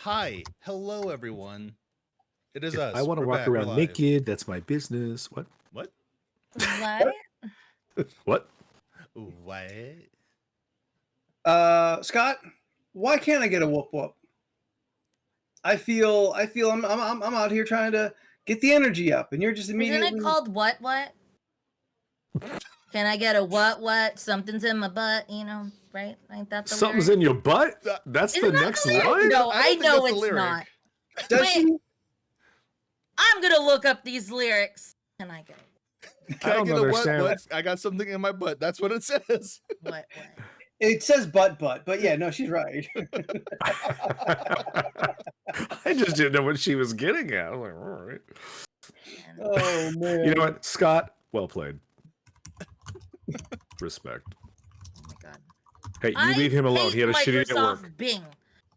Hi, hello everyone. It is If us. I want to We're walk back. We're around live. naked, that's my business. What? What? What? What? What? Scott, why can't I get a whoop whoop? I feel I'm out here trying to get the energy up, and you're just immediately. Isn't it called what? Can I get a what? Something's in my butt, you know, right? Ain't that the Something's lyric? in your butt? That's Isn't the that next the lyric? line? No, I I, don't think know that's the it's lyric. not. Does Wait. she? I'm gonna look up these lyrics. Can I get Can I don't get a understand. what? I got something in my butt. That's what it says. what? It says but, but yeah, no, she's right. I just didn't know what she was getting at. I was like, all right. Oh man! You know what, Scott? Well played. Respect. Oh my god. Hey, you leave him alone. He had a shitty day at work. Microsoft Bing.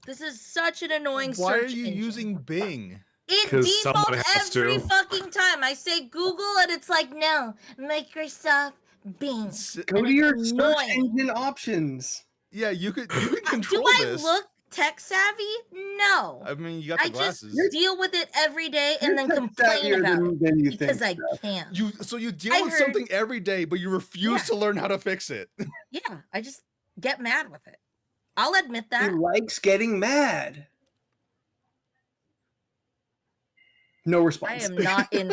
This is such an annoying Why are search you engine. using Bing? It 'Cause someone defaults has every to. fucking time. I say Google and it's like, no, Microsoft Bing. Go And to it's your search annoying. engine options. Yeah, you could control Do I this. look tech savvy? No. I mean, you got the I glasses. just deal with it every day and then You're complain savvier about it than you because think. I can't. You deal I with heard- something every day, but you refuse to learn how to fix it. Yeah, I just get mad with it. I'll admit He that. likes getting mad. No I response. am not in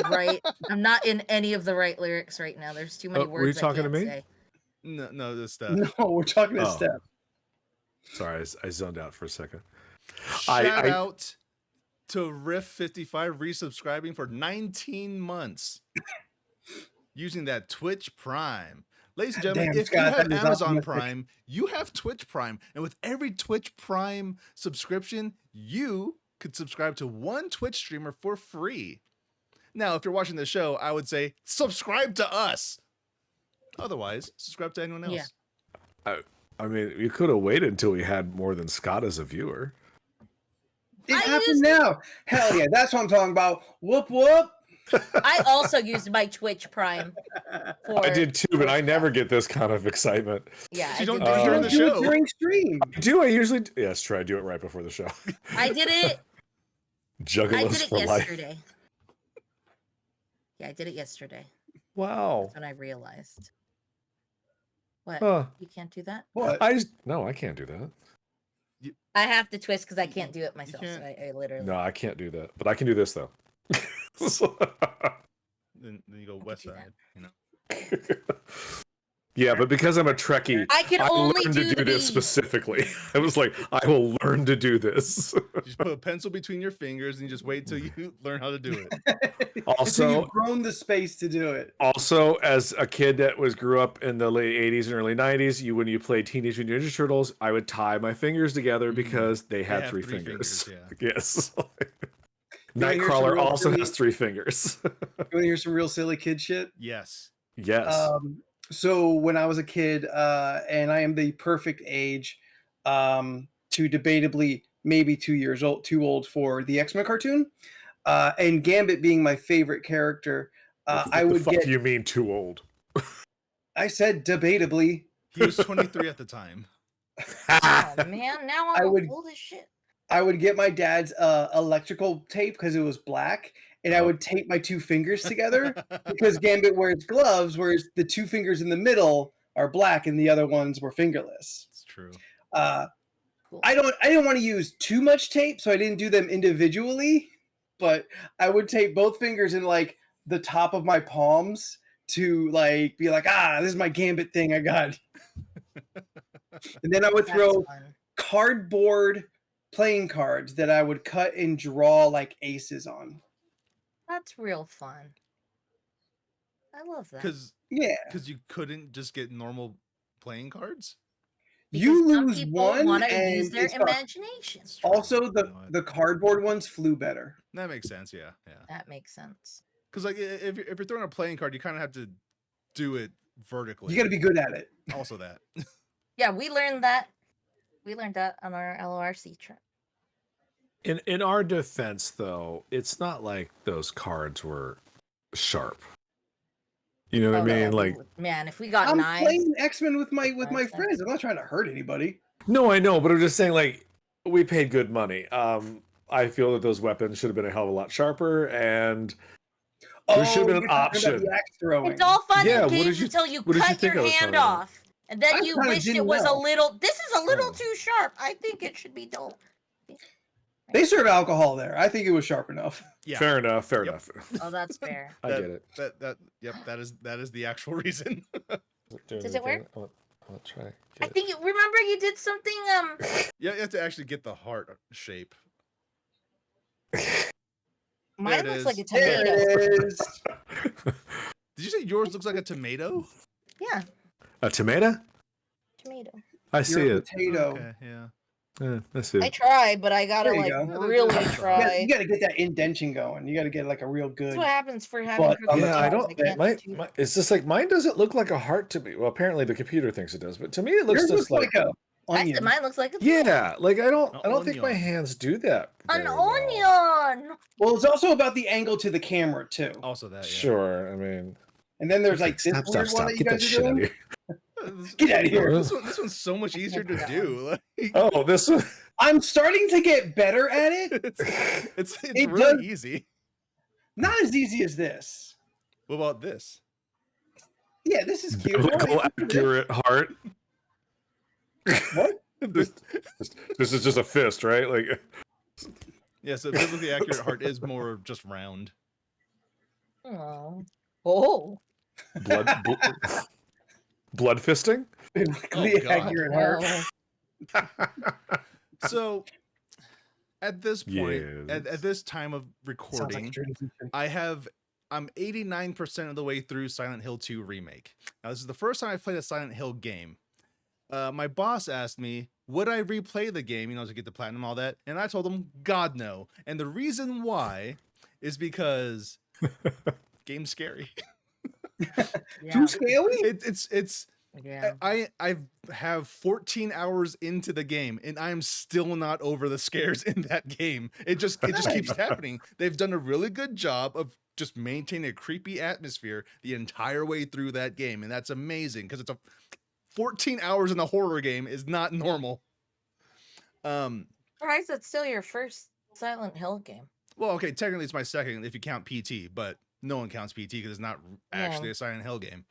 I'm not in any of the right lyrics right now. There's too many Oh, were you words talking I to can't me? say. No, this stuff. No, we're talking to Oh. Steph. Sorry, I zoned out for a second. Shout I- out to Riff55 resubscribing for 19 months using that Twitch Prime. Ladies and gentlemen, Damn, if Scott, you have that is Amazon optimistic. Prime, you have Twitch Prime. And with every Twitch Prime subscription, you could subscribe to one Twitch streamer for free. Now, if you're watching the show, I would say subscribe to us. Otherwise, subscribe to anyone else. Yeah. I mean, you could have waited until we had more than Scott as a viewer. It I happened used- now. Hell yeah, that's what I'm talking about. Whoop whoop. I also used my Twitch Prime for I did too, but I never get this kind of excitement. Yeah, You I don't did do it that. during the Do it show. during stream. Do I usually? Yes, try. Do it right before the show. I did it. I Juggalos did it for life. yesterday. Yeah, I did it yesterday. Wow. That's when I realized. What? Huh. You can't do that? What? I can't do that. I have to twist because I can't do it myself. So can't. I literally. No, I can't do that. But I can do this though. Then you go west do that. side. You know. Yeah, but because I'm a Trekkie, I can I only learned do to the do this bees. specifically. I was like, I will learn to do this. You just put a pencil between your fingers and you just wait till you learn how to do it. So Also, you've grown the space to do it. also, as a kid that grew up in the late '80s and early '90s, when you played Teenage Mutant Ninja Turtles, I would tie my fingers together because they had have three three fingers. fingers, Yes. wanna hear some Nightcrawler real also silly- has three fingers. You want to hear some real silly kid shit? Yes. Yes. So when I was a kid, and I am the perfect age to debatably maybe 2 years old, too old for the X-Men cartoon, and Gambit being my favorite character, What I the would fuck get. do you mean too old? I said debatably. He was 23 at the time. Oh man, now I I'm would- old as shit. I would get my dad's electrical tape because it was black, and I would tape my two fingers together because Gambit wears gloves, whereas the two fingers in the middle are black and the other ones were fingerless. It's true. Cool. I didn't want to use too much tape, so I didn't do them individually, but I would tape both fingers in like the top of my palms to like be like, this is my Gambit thing I got. And then I would That's throw fun. cardboard playing cards that I would cut and draw like aces on. That's real fun. I love that. Because Yeah. you couldn't just get normal playing cards. You Because some lose people one wanna and use their it's tough. imagination. It's true. Also, You know what? the cardboard ones flew better. That makes sense. Yeah. That makes sense. Because like if you're throwing a playing card, you kind of have to do it vertically. You got to be good at it. Also that. Yeah, we learned that. We learned that on our LoRC trip. In our defense, though, it's not like those cards were sharp. You know what I Oh, mean? yeah, Like, man, if we got I'm knives, playing X-Men with my That's friends. I'm not trying to hurt anybody. no, I know, but I'm just saying, like, we paid good money. I feel that those weapons should have been a hell of a lot sharper, and there should have been an you're talking about option. the axe throwing. It's all fun Yeah, and what did games you- until you what did you cut think your I was hand talking about? off. And then I you kinda wished it didn't was a know. little. This is a little Oh. too sharp. I think it should be dull. They serve alcohol there. I think it was sharp enough. Yeah. Fair enough. Fair Yep. enough. Oh, that's fair. I get it. Yep, that is the actual reason. Does it work? I'll try. I think. Remember, you did something. Yeah, you have to actually get the heart shape. Mine it looks is. like a There tomato. it is. Did you say yours looks like a tomato? Yeah, A tomato? tomato. I see You're a it. potato. Okay, yeah. I see I it. tried, but I gotta There you like go. really You You try. gotta get that indention going. You gotta get like a real good. That's what happens for having. But on crooked the Yeah, I toes. don't. can't do My, it's just like mine doesn't look like a heart to me. Well, apparently the computer thinks it does, but to me it looks Yours just looks like a I onion. said mine looks like a yeah. Like I don't An think my onion. hands do that. an very well. onion. Well, it's also about the angle to the camera too. Also that. Yeah. Sure. I mean, And then there's like this stop, weird stop, one stop. that you Get that guys are shit out of doing. here. Get out of here. This one's so much easier to do. Like, Oh, this one. I'm starting to get better at it. it's It really does- easy. Not as easy as this. What about this? Yeah, this is cute. Biblical accurate heart. What? This is just a fist, right? Like Yeah, so biblically accurate heart is more just round. Oh. Oh. blood fisting. Biblically Oh, God. accurate heart. Well, So at this point, Yes. at this time of Sounds like a recording, transition. I'm 89% of the way through Silent Hill 2 Remake. Now, this is the first time I've played a Silent Hill game. My boss asked me, would I replay the game, to get the platinum, all that? And I told him, God, no. And the reason why is because game's scary. yeah. Too scaly? It's Yeah. I have 14 hours into the game and I'm still not over the scares in that game. It just keeps happening. They've done a really good job of just maintaining a creepy atmosphere the entire way through that game, and that's amazing because it's 14 hours in a horror game is not normal. Surprised that's still your first Silent Hill game. Well, okay, technically it's my second if you count PT, but no one counts PT because it's not actually a Silent Hill game.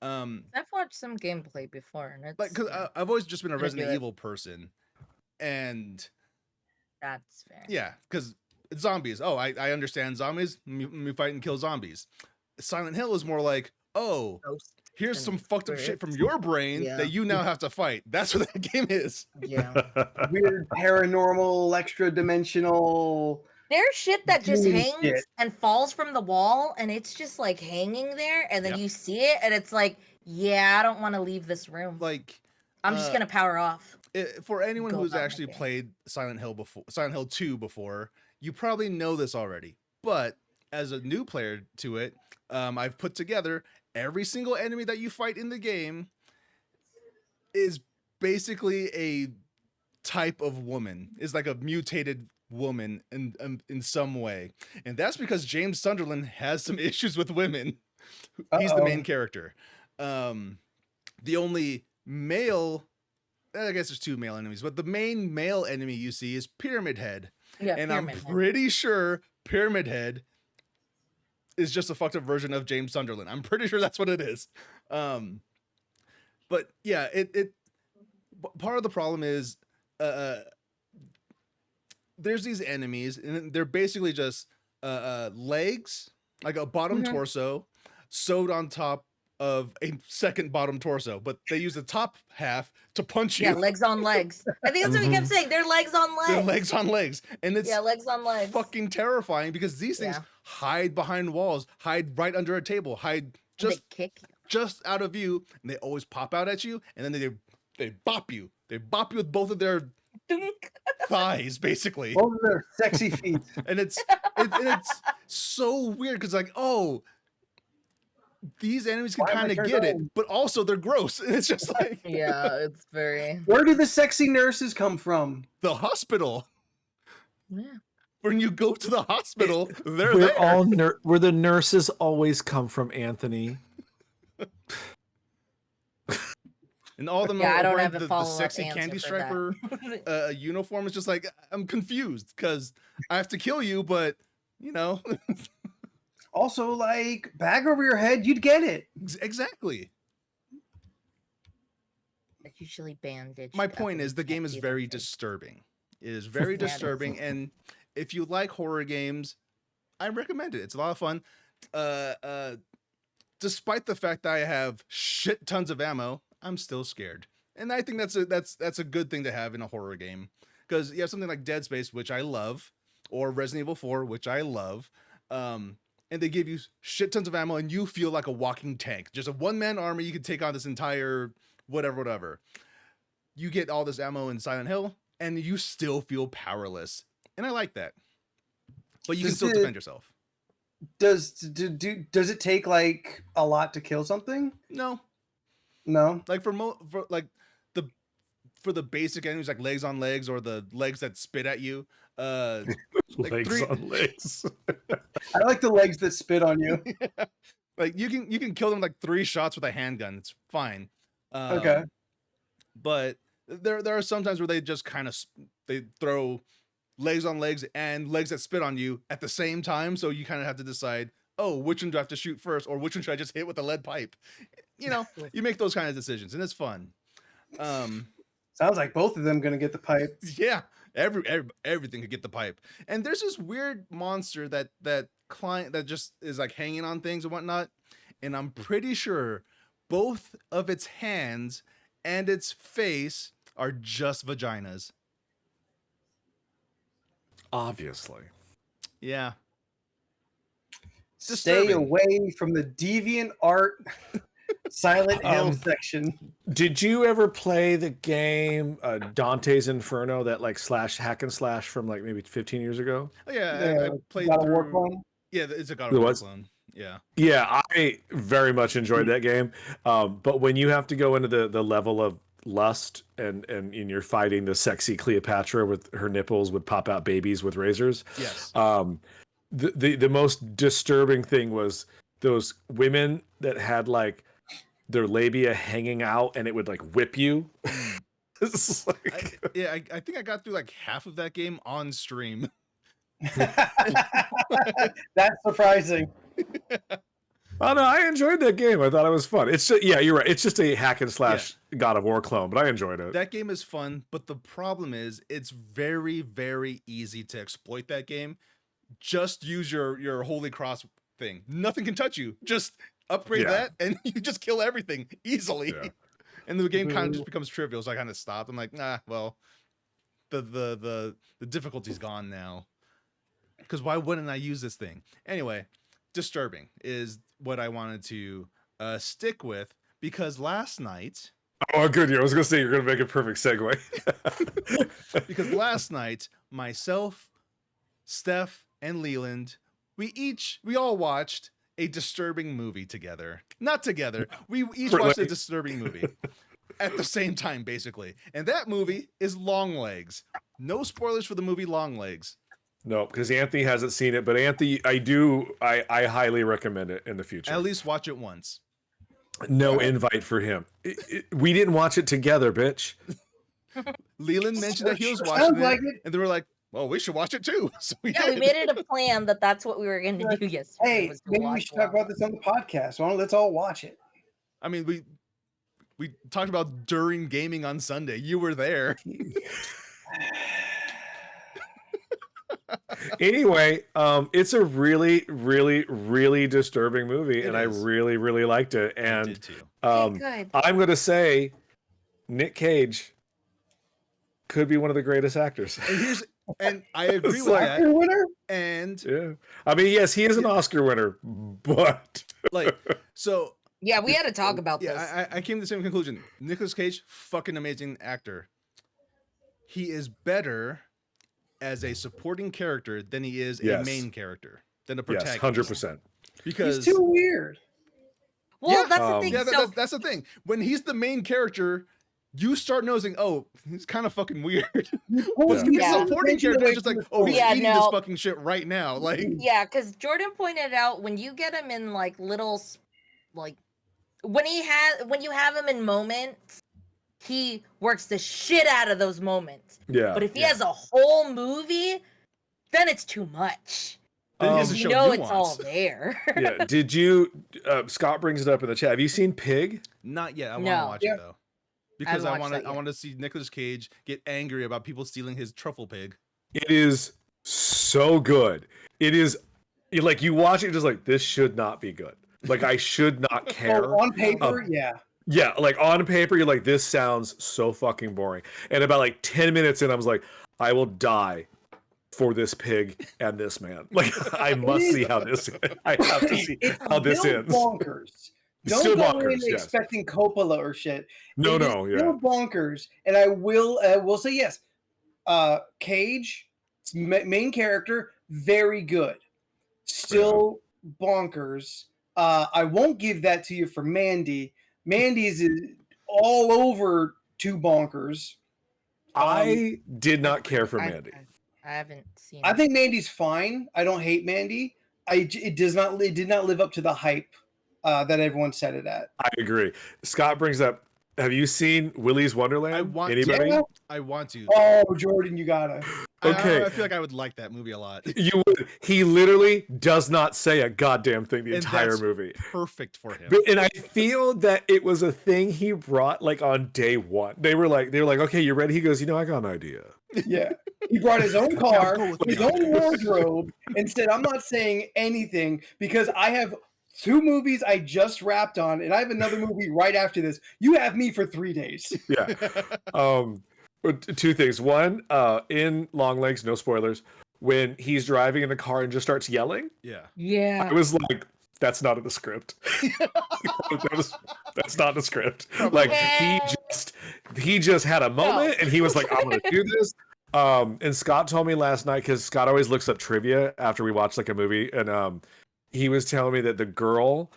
I've watched some gameplay before, and it's Like, because I've always just been a Gonna do Resident it. Evil person, and that's fair. yeah, because it's zombies. Oh, I understand zombies. Me fight and kill zombies. Silent Hill is more like, oh, Ghosts here's and some fucked up shit from spirits. your brain Yeah. that you now have to fight. That's what that game is. Yeah. Weird paranormal, extra dimensional. There's shit that just Doing hangs shit. and falls from the wall, and it's just like hanging there, and then Yep. you see it, and it's like, yeah, I don't want to leave this room. Like, I'm just uh, gonna power off. for anyone Go who's about my actually day. played Silent Hill 2 before, you probably know this already. But as a new player to it, I've put together every single enemy that you fight in the game is basically a type of woman, is like a mutated woman in some way, and that's because James Sunderland has some issues with women. He's the main character. The only male, I guess there's two male enemies, but the main male enemy you see is Pyramid Head. Yeah, And Pyramid I'm Head. pretty sure Pyramid Head is just a fucked up version of James Sunderland. I'm pretty sure that's what it is. But yeah, part of the problem is there's these enemies and they're basically just legs, like a bottom Mhm. torso sewed on top of a second bottom torso, but they use the top half to punch you. Yeah, legs on legs. I think that's what we kept saying. They're legs on legs. They're legs on legs, and it's Yeah, legs on legs. fucking terrifying because these things Yeah. hide behind walls, hide right under a table, hide And just they kick you. just out of view, and they always pop out at you, and then they bop you. They bop you with both of their Dunk. thighs, basically. Both of their sexy feet. And it's so weird because like, oh, these enemies can Why am I kind of turned get it, on? but also they're gross. And it's just like Yeah, it's very. Where do the sexy nurses come from? the hospital. Yeah. When you go to the hospital, they're We're there. all where the nurses always come from, Anthony. And all of them Yeah, I are don't wearing have a the follow-up sexy answer candy for striper that. uniform. It's just like I'm confused because I have to kill you, but you know, Also, like bag over your head, you'd get it. exactly. It's usually bandaged. My up point and is you the can't game is see their very face. disturbing. It is very Yeah, it is. disturbing, and if you like horror games, I recommend it. It's a lot of fun. Uh, uh, Despite the fact that I have shit tons of ammo, I'm still scared, and I think that's a good thing to have in a horror game because you have something like Dead Space, which I love, or Resident Evil 4, which I love. And they give you shit tons of ammo, and you feel like a walking tank. Just a one-man army, you can take on this entire whatever. You get all this ammo in Silent Hill, and you still feel powerless, and I like that. But you can Does still it defend yourself. does it take like a lot to kill something? No, No. like for like the for the basic enemies like legs on legs or the legs that spit at you, like Legs on legs. I like the legs that spit on you. like you can kill them like 3 shots with a handgun. It's fine. Okay. But there are some times where they just kind of they throw legs on legs and legs that spit on you at the same time, so you kind of have to decide, oh, which one do I have to shoot first, or which one should I just hit with a lead pipe? You know, you make those kind of decisions, and it's fun. Sounds like both of them gonna get the pipe. Yeah, everything could get the pipe. And there's this weird monster that client that just is like hanging on things and whatnot. And I'm pretty sure both of its hands and its face are just vaginas. Obviously. Yeah. Stay Disturbing. away from the deviant art Silent Hill section. Did you ever play the game Dante's Inferno, that like hack and slash from like maybe 15 years ago? Oh, yeah, I played God of War through. clone? Yeah, it's a God It of War was? clone. Yeah. Yeah, I very much enjoyed that game. But when you have to go into the level of lust and you're fighting the sexy Cleopatra with her nipples would pop out babies with razors. Yes. The most disturbing thing was those women that had like their labia hanging out and it would like whip you. It's like... I think I got through like half of that game on stream. That's surprising. Oh no, I enjoyed that game. I thought it was fun. It's just, yeah, you're right. It's just a hack and slash God of War clone, but I enjoyed it. That game is fun, but the problem is it's very, very easy to exploit that game. Just use your Holy Cross thing. Nothing can touch you. Just upgrade that and you just kill everything easily. Yeah. And the game kind of just becomes trivial, so I kind of stopped. I'm like, nah, well, the difficulty's gone now. Because why wouldn't I use this thing? Anyway, disturbing is what I wanted to stick with, because last night... Oh, good. I was going to say you're going to make a perfect segue. Because last night, myself, Steph, and Leland, we all watched a disturbing movie together. Not together. We each watched a disturbing movie at the same time, basically. And that movie is Long Legs. No spoilers for the movie Long Legs. No, because Anthony hasn't seen it, but Anthony, I highly recommend it in the future. At least watch it once. No invite for him. We didn't watch it together, bitch. Leland mentioned that he was watching it, and they were like, well, we should watch it too. So we made it a plan that's what we were going to do yesterday. Hey, maybe we should talk about this on the podcast. Why don't let's all watch it? I mean, we talked about during gaming on Sunday. You were there. Anyway, it's a really, really, really disturbing movie, and I really, really liked it. And I did too. I'm going to say Nick Cage could be one of the greatest actors. And I agree with that. Oscar winner? And yeah, I mean, yes, he is an Oscar winner, but like, so yeah, we had to talk about this. Yeah, I came to the same conclusion. Nicolas Cage, fucking amazing actor. He is better as a supporting character than he is a main character, than a protagonist. 100%. Because he's too weird. Well, that's the thing. Yeah, that's the thing. When he's the main character, you start noticing, oh, he's kind of fucking weird. The supporting character is just like, oh, he's eating this fucking shit right now. Like, yeah, because Jordan pointed out when you get him in like little, like when you have him in moments he works the shit out of those moments. Yeah. But if he has a whole movie, then it's too much. Then he has to You show know nuance. it's all there. Yeah. Did you? Scott brings it up in the chat. Have you seen Pig? Not yet. I want to No. watch Yeah. it though, because I watched want that to. I yet. want to see Nicolas Cage get angry about people stealing his truffle pig. It is so good. It is like you watch it, just like this should not be good. Like I should not care. Oh, on paper, Um, yeah. Yeah, like on paper, you're like, this sounds so fucking boring. And about like 10 minutes in, I was like, I will die for this pig and this man. Like, I must see how this. I have to see It's how this still ends. bonkers. It's Don't still go bonkers, in yes. expecting Coppola or shit. No, It is no, yeah. still bonkers, and I will say yes. Cage, main character, very good. Still bonkers. I won't give that to you for Mandy. Mandy's is all over too bonkers. I did not care for I- Mandy. I haven't seen. I it. think Mandy's fine. I don't hate Mandy. It did not live up to the hype that everyone set it at. I agree. Scott brings up, have you seen Willy's Wonderland? I want Anybody? Yeah. I want to. Oh, Jordan, you gotta. Okay. I feel like I would like that movie a lot. You would. He literally does not say a goddamn thing the And entire that's movie. Perfect for him. And I feel that it was a thing he brought like on day one. They were like, okay, you ready? He goes, I got an idea. Yeah. He brought his own car, go with his me. own wardrobe, and said, I'm not saying anything because I have 2 movies I just wrapped on, and I have another movie right after this. You have me for 3 days. Yeah. But 2 things. One, in Long Legs, no spoilers, when he's driving in the car and just starts yelling, Yeah. Yeah. I was like, that's not in the script. That's not in the script. Like he just had a moment and he was like, I'm gonna do this. And Scott told me last night, because Scott always looks up trivia after we watch like a movie, and he was telling me that the girl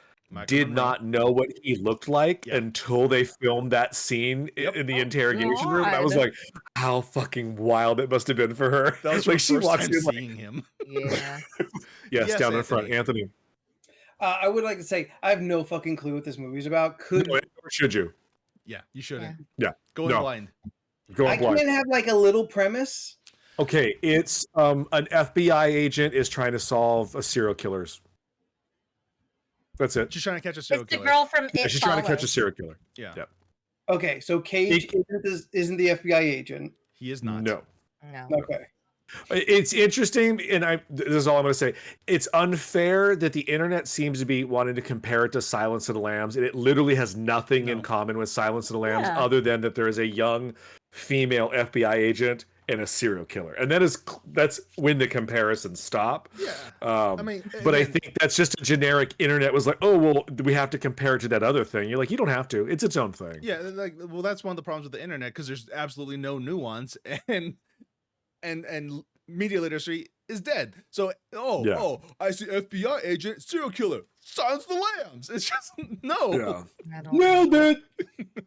did not know what he looked like until they filmed that scene in the interrogation room. And I was God. like, how fucking wild it must have been for her. That was like her she first walks time in like, seeing him. Yeah. yes, Yes, down in front, Anthony. Anthony. I would like to say, I have no fucking clue what this movie's about. Or should you? Yeah, you shouldn't. Yeah. Go in No. blind. Go I on blind. can't have like a little premise. Okay, it's an FBI agent is trying to solve a serial killer's. That's it. She's trying to catch a serial It's the killer. girl from Yeah, It she's trying to catch a Follows. serial killer. Yeah. Yeah. Okay, so Cage isn't the FBI agent. He is not. No. No. Okay. It's interesting, and this is all I'm going to say. It's unfair that the internet seems to be wanting to compare it to Silence of the Lambs, and it literally has nothing in No. common with Silence of the Lambs Yeah. other than that there is a young female FBI agent and a serial killer, and that's when the comparisons stop. Yeah. I mean, but I again- think that's just a generic internet was like, oh well, we have to compare it to that other thing. You're like, you don't have to. It's its own thing. Yeah, like, well, that's one of the problems with the internet, because there's absolutely no nuance, and media literacy is dead. So, I see FBI agent, serial killer, Silence of the Lambs. It's just no. Yeah. I don't Nailed it.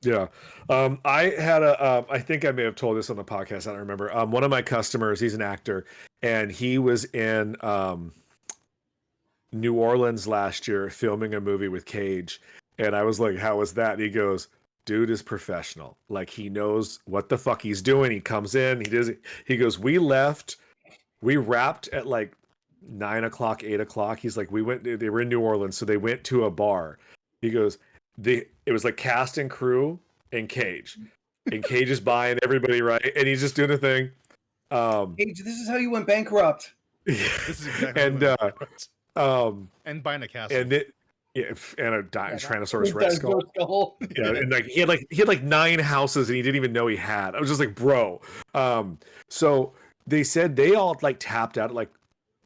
Yeah. I had I think I may have told this on the podcast. I don't remember. One of my customers, he's an actor, and he was in New Orleans last year filming a movie with Cage. And I was like, how was that? And he goes, dude is professional. Like he knows what the fuck he's doing. He comes in, he goes, we wrapped at like 9 o'clock, 8 o'clock. He's like, they were in New Orleans. So they went to a bar. He goes, it was like cast and crew and Cage. And Cage is buying everybody, right? And he's just doing a thing. Cage, this is how you went bankrupt. This is exactly and and buying a castle. and it and a Tyrannosaurus Rex skull. Skull. Yeah, and like he had like 9 houses and he didn't even know he had. I was just like, bro. So they said they all like tapped out at like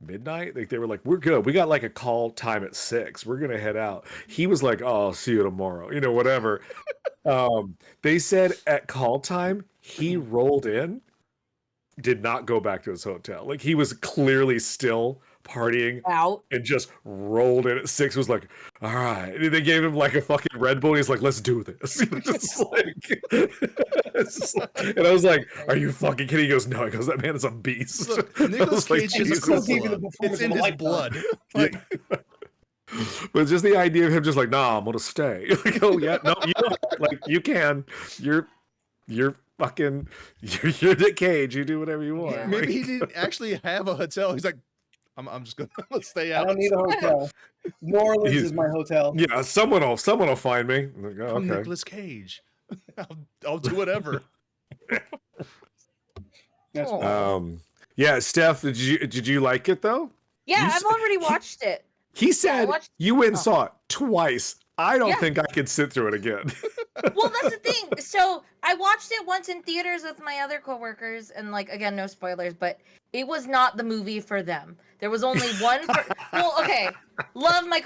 midnight. Like they were like, we're good. We got like a call time at 6. We're gonna head out. He was like, oh, I'll see you tomorrow. Whatever. They said at call time he rolled in, did not go back to his hotel. Like he was clearly still partying Out. and just rolled in at 6. Was like, all right. And they gave him like a fucking Red Bull. And he's like, let's do this. And I was like, are you fucking kidding? He goes, no. He goes, that man is a beast. Look, I Nicolas was like, Cage is Jesus. cool Gave you the blood. performance It's in of a his lifetime. blood. Like, But just the idea of him just like, nah, I'm gonna stay. Like, oh yeah, no, you don't. Like you can. You're fucking, you're Nick Cage. You do whatever you want. Yeah. Maybe he Like, didn't actually have a hotel. He's like, I'm just gonna stay I out. don't need a hotel. New Orleans He's- is my hotel. yeah, someone will find me. I'm like, oh, I'm okay. Nicolas Cage. I'll do whatever. That's Aw. fine. Yeah, Steph, did you like it though? Yeah, You I've s- already watched it. He said watched- you went and oh. saw it twice. I don't Yeah. think I could sit through it again. Well, that's the thing. So I watched it once in theaters with my other coworkers, and like again, no spoilers, but it was not the movie for them. There was only one. Well, okay, love my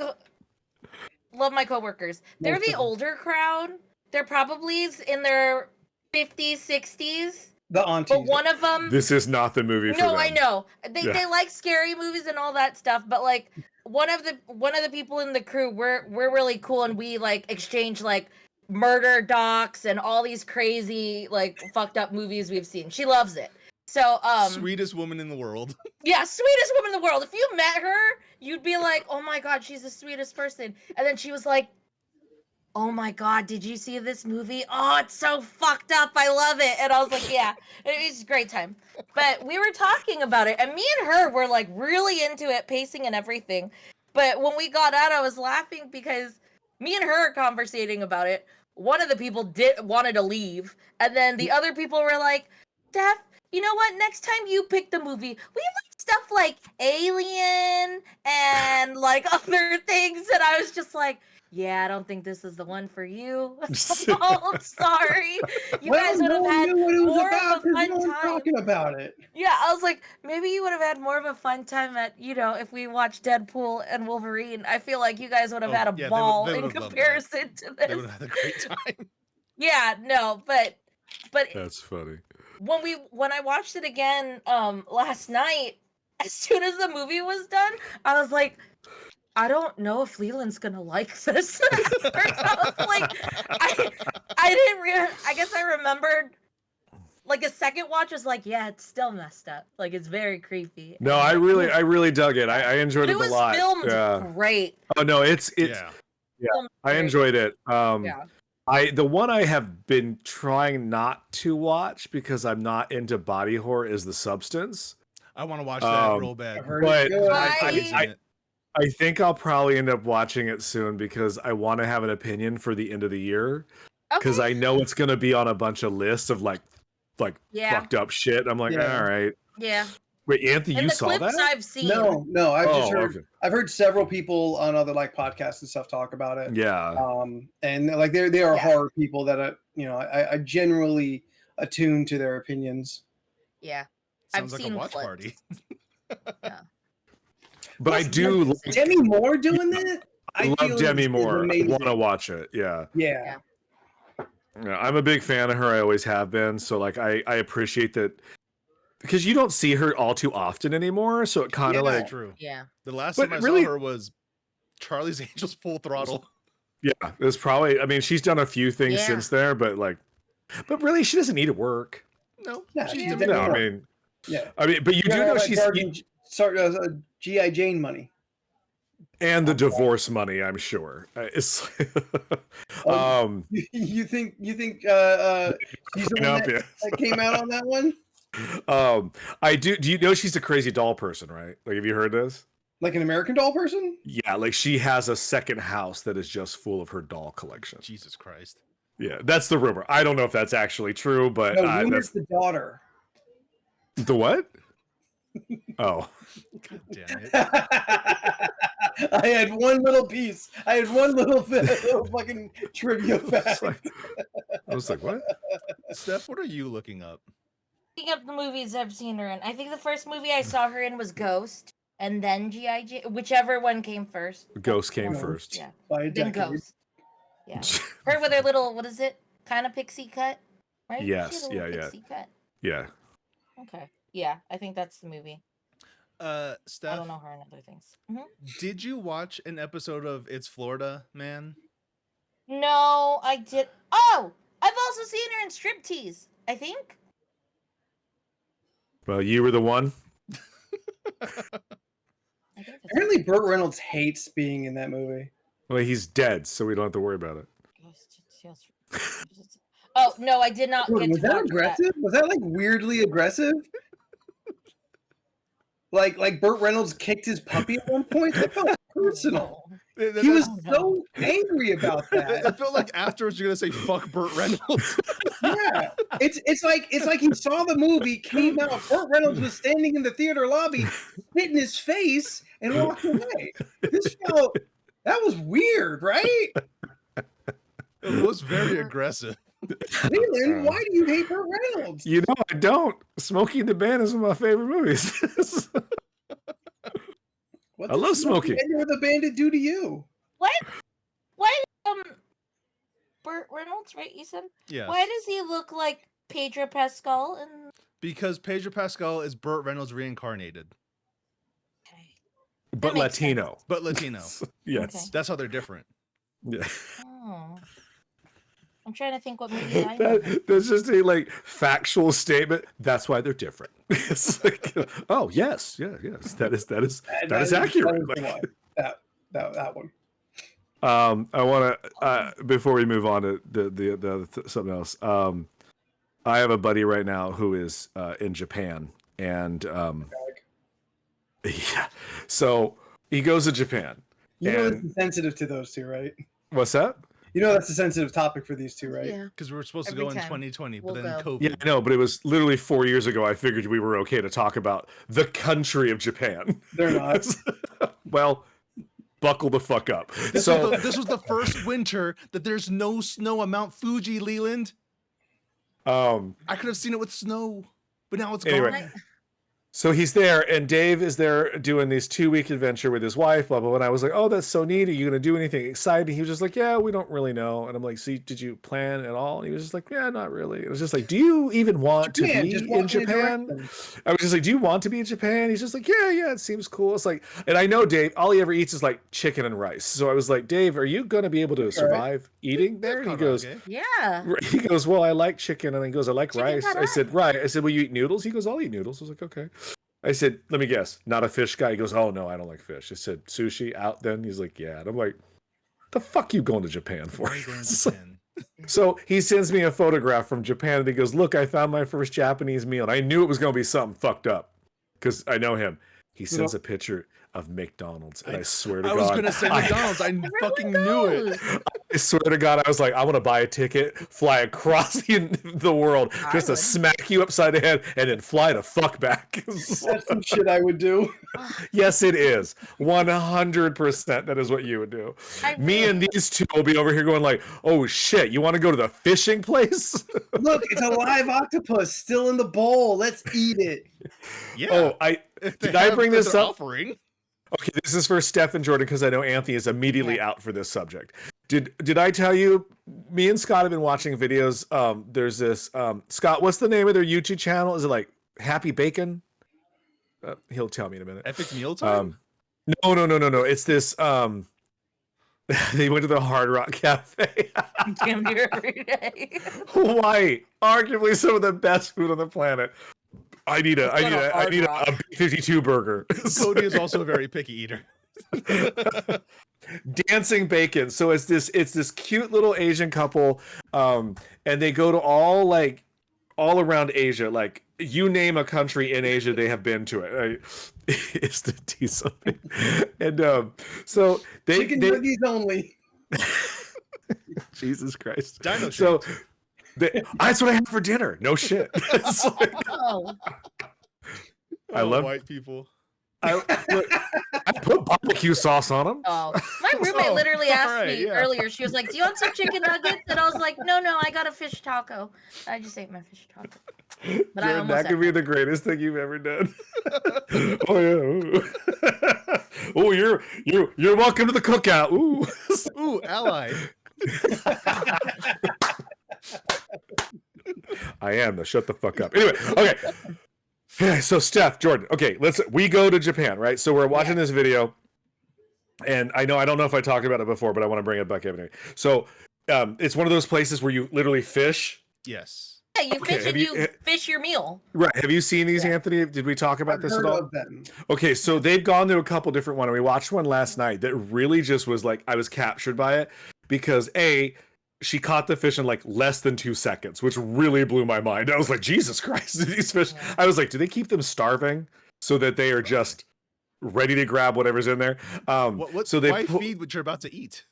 coworkers. They're Most the of them. older crowd. They're probably in their 50s, 60s. The aunties. But one of them. This is not the movie for No, them. I know. Yeah. They like scary movies and all that stuff, but like one of the people in the crew, we're really cool, and we like exchange like murder docs and all these crazy like fucked up movies we've seen. She loves it. So Sweetest woman in the world. yeah, sweetest woman in the world. If you met her, you'd be like, "Oh my god, she's the sweetest person." And then she was like, "Oh my god, did you see this movie? Oh, it's so fucked up. I love it." And I was like, "Yeah, it was a great time." But we were talking about it, and me and her were like really into it, pacing and everything. But when we got out, I was laughing because me and her are conversating about it. One of the people wanted to leave, and then the other people were like, "Steph, you know what? Next time you pick the movie, we like stuff like Alien and like other things." And I was just like, "Yeah, I don't think this is the one for you." Oh, I'm sorry. You Well, guys would have no one had knew what it was more about of a 'cause fun no one's time. talking about it. Yeah, I was like, maybe you would have had more of a fun time at, if we watched Deadpool and Wolverine. I feel like you guys would have Oh, had a yeah, they would- ball they in would have loved that. comparison to They would this. have had a great time. Yeah, no, but That's funny. when I watched it again last night, as soon as the movie was done, I was like, I don't know if Leland's gonna like this. At first, I was like, I didn't I guess I remembered like a second watch was like, yeah, it's still messed up. Like it's very creepy. No, And, I like, really dug it. I enjoyed but it it a was lot. filmed Yeah. great. Oh no, it's Yeah. Filmed I great. enjoyed it. Yeah. The one I have been trying not to watch because I'm not into body horror is The Substance. I want to watch that real I bad. heard But it's good. I think I'll probably end up watching it soon because I want to have an opinion for the end of the year because Okay. I know it's going to be on a bunch of lists of like Yeah. fucked up shit. I'm like, Yeah. all right. Yeah. Wait, Anthony, And you the saw clips that? I've seen. No, I've just heard. okay. I've heard several people on other like podcasts and stuff talk about it. Yeah. And like they are Yeah. horror people that I generally attune to their opinions. Yeah. Sounds I've like a seen watch clips. party. But I Plus, do like, like, Demi Moore doing that? I love feel Demi is Moore. I amazing. want to watch it. Yeah. Yeah. Yeah, I'm a big fan of her. I always have been. So like I appreciate that because you don't see her all too often anymore. So it kind of Yeah. like True. Yeah. The last But time I really- saw her was Charlie's Angels Full Throttle. yeah, it's probably I mean she's done a few things Yeah. since there, but really she doesn't need to work. No, Yeah, she's yeah. Demi No, Moore. I mean but you do know she's GI Jane money. and the divorce money, I'm sure. It's Oh, You think she's the one up, that, yeah. that came out on that one? I do you know she's a crazy doll person, right? Like have you heard this? Like an American Doll person? Yeah, like she has a second house that is just full of her doll collection. Jesus Christ. Yeah, that's the rumor. I don't know if that's actually true, but No, Luna's that's the daughter. the what? Oh, God damn it. I had one little piece. I had one little fucking trivia fact. I was like, what? Steph, what are you looking up? Picking up the movies I've seen her in. I think the first movie I saw her in was Ghost, and then G.I. Jane, whichever one came first. Ghost came Oh, first. Yeah, By a then decade. Ghost. Yeah, her with her little, what is it? Kind of pixie cut, right? She Yes, had a little yeah. Pixie cut. Yeah. Okay. Yeah, I think that's the movie. I Steph, don't know her in other things. Mhm. did you watch an episode of It's Florida, man? No, I did. Oh, I've also seen her in Striptease. I think. Well, you were the one. I think that's Apparently, Burt Reynolds hates being in that movie. Well, he's dead, so we don't have to worry about it. Ghost. Oh no, I did not get Was to that watch aggressive? Was that like weirdly aggressive? Like Burt Reynolds kicked his puppy at one point. That felt personal. He was so angry about that. I felt like afterwards you're gonna say "fuck Burt Reynolds." Yeah, it's like he saw the movie, came out. Burt Reynolds was standing in the theater lobby, spit in his face, and walked away. That was weird, right? It was very aggressive. Leland, why do you hate Burt Reynolds? You know, I don't. Smokey and the Bandit is one of my favorite movies. I love Smokey. What did the Bandit do to you? What? Why? Burt Reynolds, right? You said. Yes. Why does he look like Pedro Pascal? And Because Pedro Pascal is Burt Reynolds reincarnated, But makes Latino. but Latino. Yes. Okay. That's how they're different. Yeah. Oh. I'm trying to think what movies I know. That's just a like factual statement. That's why they're different. It's like, oh yes, yes. That is accurate. That one. I want to before we move on to the something else. I have a buddy right now who is in Japan, and yeah, so he goes to Japan. You know, and it's sensitive to those two, right? what's that? You know, that's a sensitive topic for these two, right? Yeah. Because we were supposed to Every go in time 2020, but we'll then go. COVID. Yeah, I know, but it was literally 4 years ago. I figured we were okay to talk about the country of Japan. They're not. Well, buckle the fuck up. This So was the first winter that there's no snow on Mount Fuji, Leland. I could have seen it with snow, but now it's Anyway. gone. So he's there, and Dave is there doing this 2-week adventure with his wife, blah, blah, blah. And I was like, oh, that's so neat. Are you going to do anything exciting? He was just like, yeah, we don't really know. And I'm like, see, did you plan at all? And he was just like, yeah, not really. It was just like, do you even want to be in Japan? I was just like, do you want to be in Japan? He's just like, yeah, it seems cool. It's like, and I know Dave, all he ever eats is like chicken and rice. So I was like, Dave, are you going to be able to survive eating there? And he goes, Yeah. well, I like chicken. And he goes, I like Chicken rice. I said, right. I said, will you eat noodles? He goes, I'll eat noodles. I was like, okay. I said, let me guess, not a fish guy? He goes, oh, no, I don't like fish. I said, sushi out then? He's like, yeah. And I'm like, the fuck you going to Japan for? Why are you going to Japan? So he sends me a photograph from Japan, and he goes, look, I found my first Japanese meal. And I knew it was going to be something fucked up because I know him. He sends a picture of McDonald's, and I swear to God. I was going to say McDonald's. I fucking knew it. I swear to God, I was like, I want to buy a ticket, fly across the world, just to smack you upside the head, and then fly the fuck back. That's some shit I would do. Yes, it is. 100% that is what you would do. Me and these two will be over here going like, oh shit, you want to go to the fishing place? Look, it's a live octopus still in the bowl. Let's eat it. Yeah. Oh, did I bring this up? Offering. Okay, this is for Steph and Jordan because I know Anthony is immediately out for this subject. Did I tell you? Me and Scott have been watching videos. There's this Scott. What's the name of their YouTube channel? Is it like Happy Bacon? He'll tell me in a minute. Epic Meal Time? No. It's this. They went to the Hard Rock Cafe. Damn near every day. Hawaii, arguably some of the best food on the planet. I need a B-52 burger. Cody is also a very picky eater. Dancing bacon. So it's this cute little Asian couple, and they go to all around Asia. Like you name a country in Asia, they have been to it. Right? It's the tea something. And so chicken nuggies only. Jesus Christ. Dino so that's what I had for dinner. No shit. I love white people. I put barbecue sauce on them. Oh, my roommate literally asked me earlier. She was like, "Do you want some chicken nuggets?" And I was like, "No, I got a fish taco. I just ate my fish taco." But Jordan, that could be the greatest thing you've ever done. Oh yeah. Oh, you're welcome to the cookout. Ooh, ally. I am. Though. Shut the fuck up. Anyway, okay. So Steph, Jordan. Okay, we go to Japan, right? So we're watching this video, and I don't know if I talked about it before, but I want to bring it back anyway. So it's one of those places where you literally fish. Yes. Yeah, you fish and you fish your meal. Right. Have you seen these, Anthony? Did we talk about this at all? Okay, so they've gone to a couple different ones. We watched one last night that really just was like, I was captured by it because she caught the fish in like less than 2 seconds, which really blew my mind. I was like, Jesus Christ, these fish. Yeah. I was like, do they keep them starving so that they are just ready to grab whatever's in there? So they why feed what you're about to eat?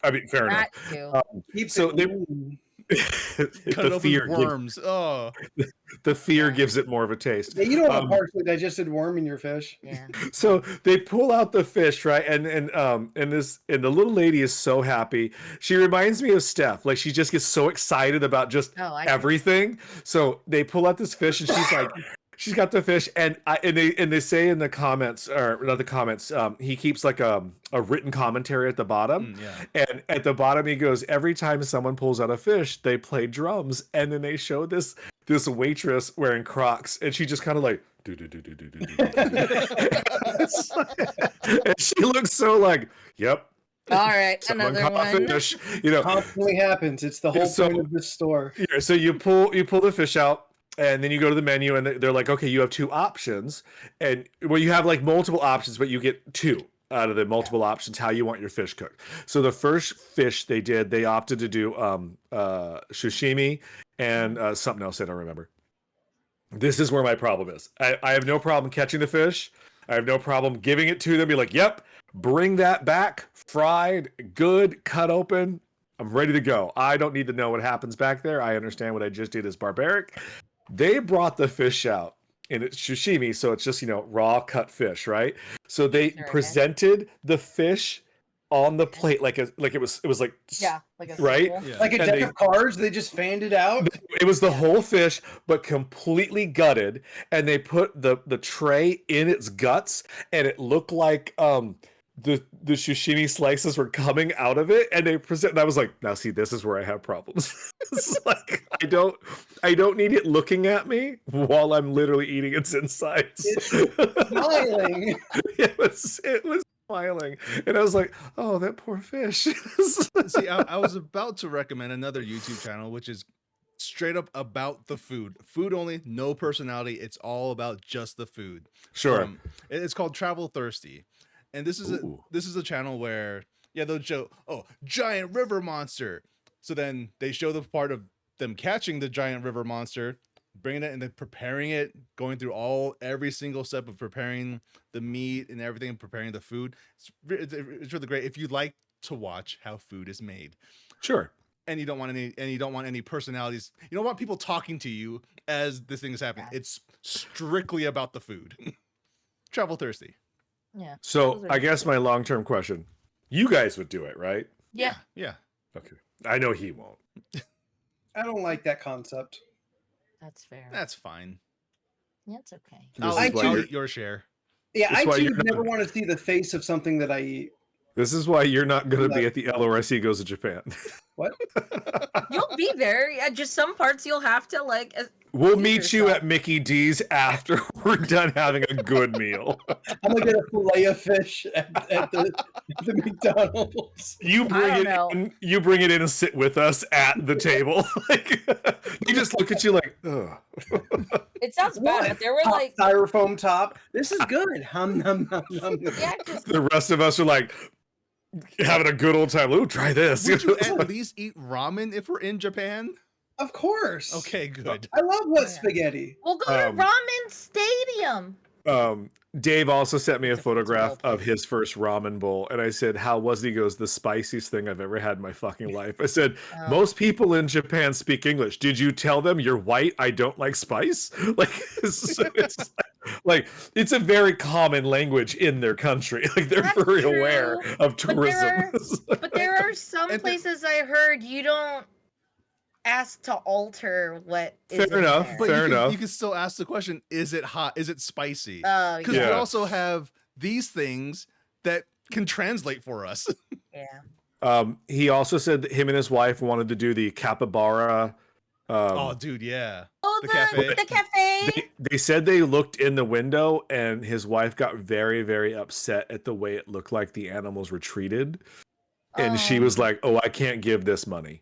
I mean, fair enough. That too. Keeps So it they- lean. Cut it the open fear, with worms. the fear Yeah. gives it more of a taste. Yeah, you don't want a partially digested worm in your fish. Yeah. So they pull out the fish, right? And the little lady is so happy. She reminds me of Steph. Like she just gets so excited about just Oh, I everything. So they pull out this fish and she's like, she's got the fish, and they say in the comments, or not the comments, he keeps like a written commentary at the bottom. Yeah. And at the bottom he goes, every time someone pulls out a fish, they play drums. And then they show this waitress wearing Crocs, and she just kind of like do. And she looks so like, yep. All right, Someone another caught one. fish. You know, Constantly happens. It's the whole So- point of this store. yeah, so you pull the fish out, and then you go to the menu, and they're like, okay, you have 2 options, and well, you have like multiple options, but you get 2 out of the multiple options how you want your fish cooked. So the first fish they opted to do sashimi and something else I don't remember. This is where my problem is. I have no problem catching the fish. I have no problem giving it to them. Be like, yep, bring that back, fried, good, cut open. I'm ready to go. I don't need to know what happens back there. I understand what I just did is barbaric. They brought the fish out, and it's sashimi, so it's just, raw cut fish, right? So they Sure, okay. presented the fish on the plate like it was like Yeah, like a Right? sequel. Yeah. Like a And deck they- of cards, they just fanned it out. it was the whole fish, but completely gutted, and they put the tray in its guts, and it looked like the sashimi slices were coming out of it, and and I was like, now see, this is where I have problems. It's like I don't need it looking at me while I'm literally eating its insides. It's smiling. it was smiling, and I was like, oh, that poor fish. See, I was about to recommend another YouTube channel, which is straight up about the food. Food only, no personality. It's all about just the food. Sure. It's called Travel Thirsty. And this is a channel where they'll show giant river monster. So then they show the part of them catching the giant river monster, bringing it and then preparing it, going through every single step of preparing the meat and everything, preparing the food. It's really great if you like to watch how food is made. Sure. And you don't want any personalities. You don't want people talking to you as this thing is happening. Yeah. It's strictly about the food. Travel Thirsty. Yeah. So Those are I good. guess my long-term question, you guys would do it, right? Yeah. Yeah. Okay. I know he won't. I don't like that concept. That's fair. That's fine. That's okay. This I'll, is why I'll you're- eat your share. Yeah, That's I why too you're not- never want to see the face of something that I eat. This is why you're not going to be at the LoRC Goes to Japan. What? You'll be there. Yeah, just some parts you'll have to like. We'll Excuse meet you yourself. at Mickey D's after we're done having a good meal. I'm gonna get a fillet of fish at the McDonald's. You bring don't it know. in, you bring it in and sit with us at the table. Like they just look at you like, ugh. It sounds bad, but there were Top like, styrofoam top. This is good. Hum num num num. yeah, just The rest of us are like having a good old time. Ooh, try this. Would you at least eat ramen if we're in Japan? Of course. Okay, good. I love wet Yeah. spaghetti. we'll go to Um, Ramen Stadium. Dave also sent me a It's a photograph small of his first ramen bowl, and I said, "How was it?" He goes, "The spiciest thing I've ever had in my fucking life." I said, Oh. "Most people in Japan speak English. Did you tell them you're white? I don't like spice." Like, it's like it's a very common language in their country. Like they're That's very true, aware of but there tourism. But there are some And the- places I heard you don't ask to alter what is Fair in enough, there. But fair enough. you can still ask the question: is it hot? Is it spicy? Oh Because yeah, we Yeah. also have these things that can translate for us. yeah. He also said that him and his wife wanted to do the capybara. Oh, dude, yeah. Oh, The the cafe. the cafe. They said they looked in the window, and his wife got very, very upset at the way it looked like the animals were treated. And she was Oh. like, "Oh, I can't give this money."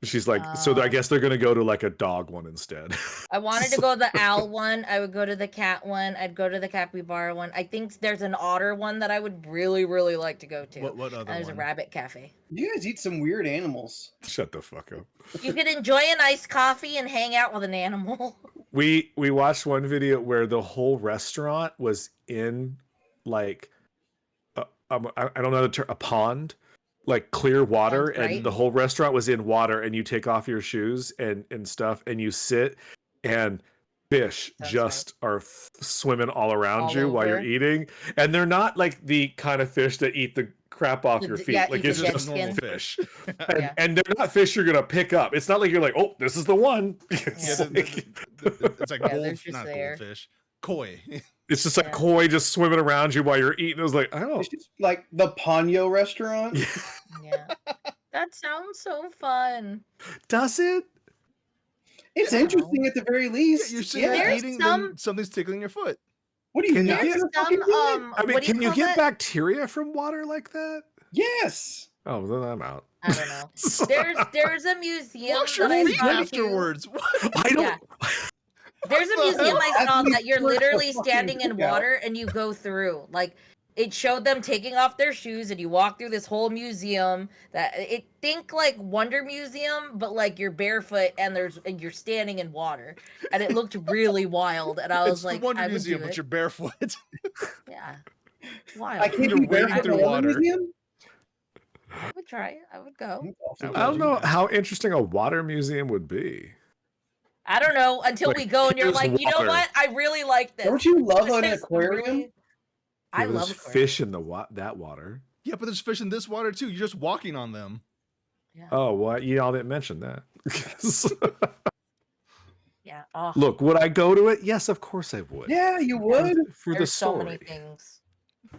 She's like, so I guess they're gonna go to like a dog one instead. I wanted to go to the owl one. I would go to the cat one. I'd go to the capybara one. I think there's an otter one that I would really, really like to go to. What other And there's one? a rabbit cafe. You guys eat some weird animals. Shut the fuck up. You could enjoy a nice coffee and hang out with an animal. We watched one video where the whole restaurant was in like I don't know the term, a pond, like clear water, Sounds great. and the whole restaurant was in water, and you take off your shoes and stuff, and you sit, and fish Sounds just are swimming all around All you while you're over. eating, and they're not like the kind of fish that eat the crap off your feet. Yeah, Like eat it's the just dead normal skin. fish. Yeah. and they're not fish you're gonna pick up. It's not like you're like, oh, this is the one. It's, Yeah, like, it's like Yeah, they're just not there. goldfish, koi. it's just like Yeah. koi just swimming around you while you're eating. It was like, oh, It's just like the Ponyo restaurant. Yeah. That sounds so fun. does it? It's Yeah. interesting at the very least. You're sitting there There's eating, some- then something's tickling your foot. What do you Can you nuts get or Some fucking doing? I mean, what do you can you call get that? bacteria from water like that? Yes. Oh, then I'm out. I don't know. There's a museum Wash your that I feet saw too. afterwards. What? I don't. Yeah. There's a What the museum hell? I saw Athletes that you're work the literally fucking standing in cookout. water and you go through. Like it showed them taking off their shoes and you walk through this whole museum that it think like Wonder Museum, but like you're barefoot and you're standing in water. And it looked really wild. And I was It's like, the Wonder I would Museum, do but it. you're barefoot. Yeah. I Wild. can't You're be wading barefoot through in the water. museum. I would try it. I would go. I don't know how interesting a water museum would be. I don't know until Like, we go and you're here's like, you know water. what? I really like this. Don't you love This an is aquarium? really- I Yeah, but love there's aquariums. fish in that water. Yeah, but there's fish in this water too. You're just walking on them. Yeah. Oh, well, you all didn't mention that. Yeah. Oh, Look, would I go to it? Yes, of course I would. Yeah, you would. For the there's so story. many things.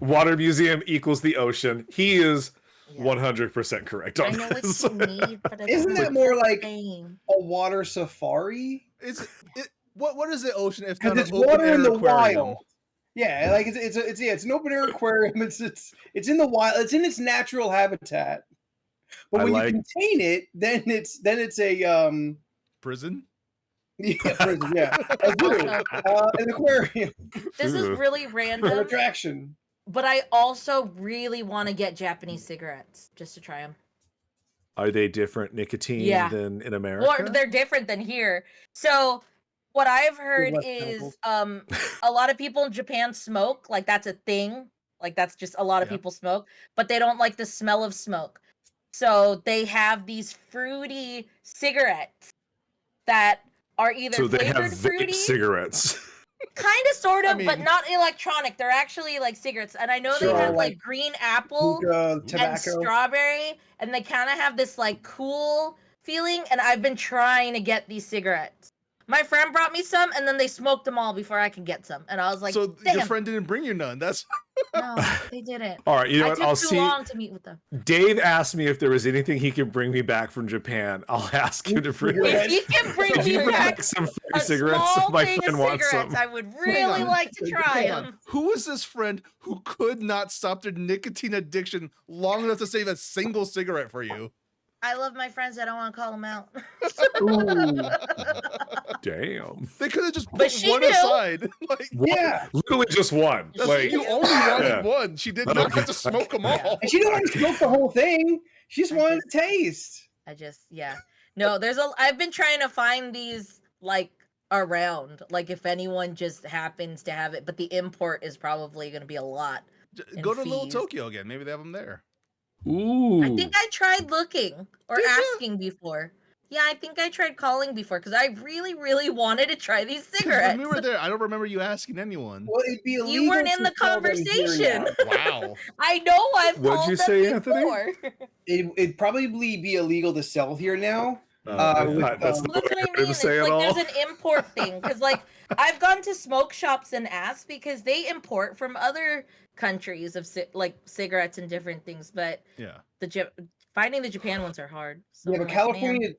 Water museum equals the ocean. He is Yeah. 100% correct I on know what this. you need, but it's Isn't not that more the like same. a water safari? What is the ocean if Because not it's an open water air in the aquarium? wild. Yeah, like it's an open air aquarium. It's in the wild. It's in its natural habitat. But I when like- you contain it, then it's a Prison? yeah, prison, yeah, a zoo, an aquarium, This is Ugh. really an random, attraction. but I also really want to get Japanese cigarettes just to try them. Are they different nicotine Yeah. than in America? Or they're different than here. So what I've heard less is chemicals. a lot of people in Japan smoke, like that's a thing. Like that's just a lot of Yeah. people smoke, but they don't like the smell of smoke. So they have these fruity cigarettes that are either So they have flavored vape fruity, cigarettes. kind of, sort of, I but mean- not electronic. They're actually like cigarettes, and I know Sure, they have like like green apple Hookah, and tobacco. strawberry, and they kind of have this like cool feeling. And I've been trying to get these cigarettes. My friend brought me some, and then they smoked them all before I could get some, and I was like, so "Damn, your friend didn't bring you none. That's no, they didn't." All right, you know I what? took I'll too see. long to meet with them. Dave asked me if there was anything he could bring me back from Japan. I'll ask him to bring Cigarettes. If he can bring If me you bring back back some free a cigarettes, small my thing friend of wants cigarettes, some. I would really on. like to try Hang on. them. Who is this friend who could not stop their nicotine addiction long enough to save a single cigarette for you? I love my friends. I don't want to call them out. Damn. They could have just But put she one knew. aside. Like, Yeah, Literally just one. That's- Like, you only wanted Yeah. one. She did not have to smoke them all. and she didn't want to smoke the whole thing. She just I wanted to taste. yeah. No, I've been trying to find these like around, like if anyone just happens to have it, but the import is probably going to be a lot. And Go to Little fees. Tokyo again. Maybe they have them there. ooh. I think I tried looking or Did ya? asking before. Yeah, I think I tried calling before because I really, really wanted to try these 'Cause cigarettes. when we were there, I don't remember you asking anyone. Well, it'd be illegal. You weren't in to the sell them here conversation. now. Wow. I know I've What'd called you them say, Anthony? before. It'd probably be illegal to sell here now. I with, thought that's um, not That's what what I I heard mean. him It's say at like all. there's an import thing because, like, I've gone to smoke shops and asked because they import from other countries of like cigarettes and different things, but Yeah. finding the Japan ones are hard. So Yeah, I'm but like, man,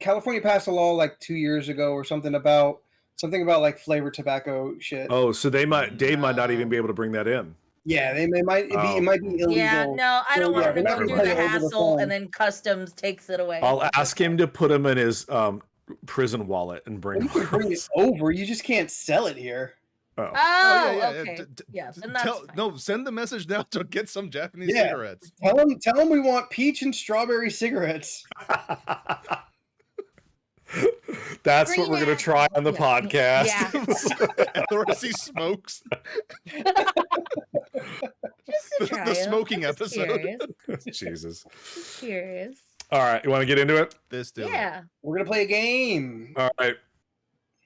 California passed a law like 2 years ago or something about like flavored tobacco shit. Oh, so Dave might not even No. be able to bring that in. Yeah, it might be illegal. Yeah, no, I don't So, want yeah, him to they're not go gonna through play the it over the hassle phone. and then customs takes it away. I'll ask him to put him in his prison wallet and bring Well, you him can bring it across. over. You just can't sell it here. Oh. Oh Oh, yeah. okay. Yeah, then that's Tell fine. no. Send the message now to get some Japanese Yeah. cigarettes. Tell them we want peach and strawberry cigarettes. That's Green what we're gonna apple. try on the Yeah. podcast. Yeah. LoRC smokes. Just to try The it. smoking I'm just episode. Curious. Jesus. Just curious. All right, you want to get into it? This dude. Yeah. We're gonna play a game. All right.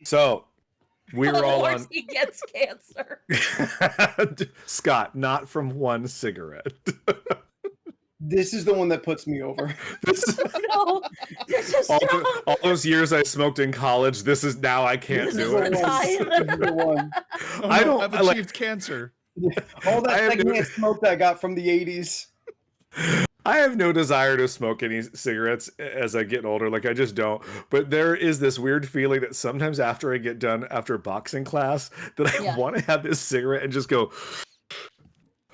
So we were all on. He gets cancer. Scott, not from one cigarette. This is the one that puts me over. This, No, you're just all those years I smoked in college. This is now I can't This do is it. the time. This is the one. Oh, I no, don't- I've I like- achieved cancer. All I that have secondhand smoke that I got from the 80s. I have no desire to smoke any cigarettes as I get older. Like I just don't. But there is this weird feeling that sometimes after I get done after boxing class, that I Yeah. want to have this cigarette and just go,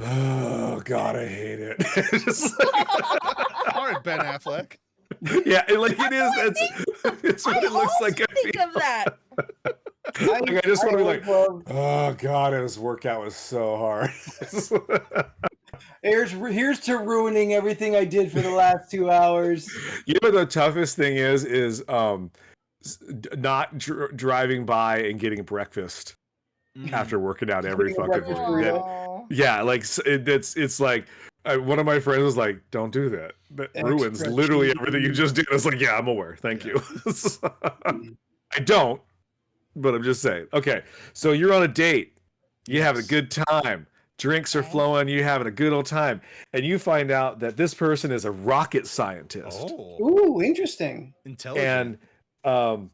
oh God, I hate it. Just like- All right, Ben Affleck. yeah, like it is. It's what I it looks also like. I think feel. of that. Like, I just want to be like, love- oh God, this workout was so hard. here's to ruining everything I did for the last 2 hours. You know what the toughest thing is not driving by and getting breakfast after working out every Getting fucking breakfast day. for real? Aw. Yeah, like it's like one of my friends was like, "Don't do that. That Extra ruins literally cheese. everything you just did." I was like, "Yeah, I'm aware. Thank you." I don't, but I'm just saying. Okay, so you're on a date. You have a good time. Drinks are Okay. flowing. You having a good old time, and you find out that this person is a rocket scientist, Oh, Ooh, interesting. intelligent. and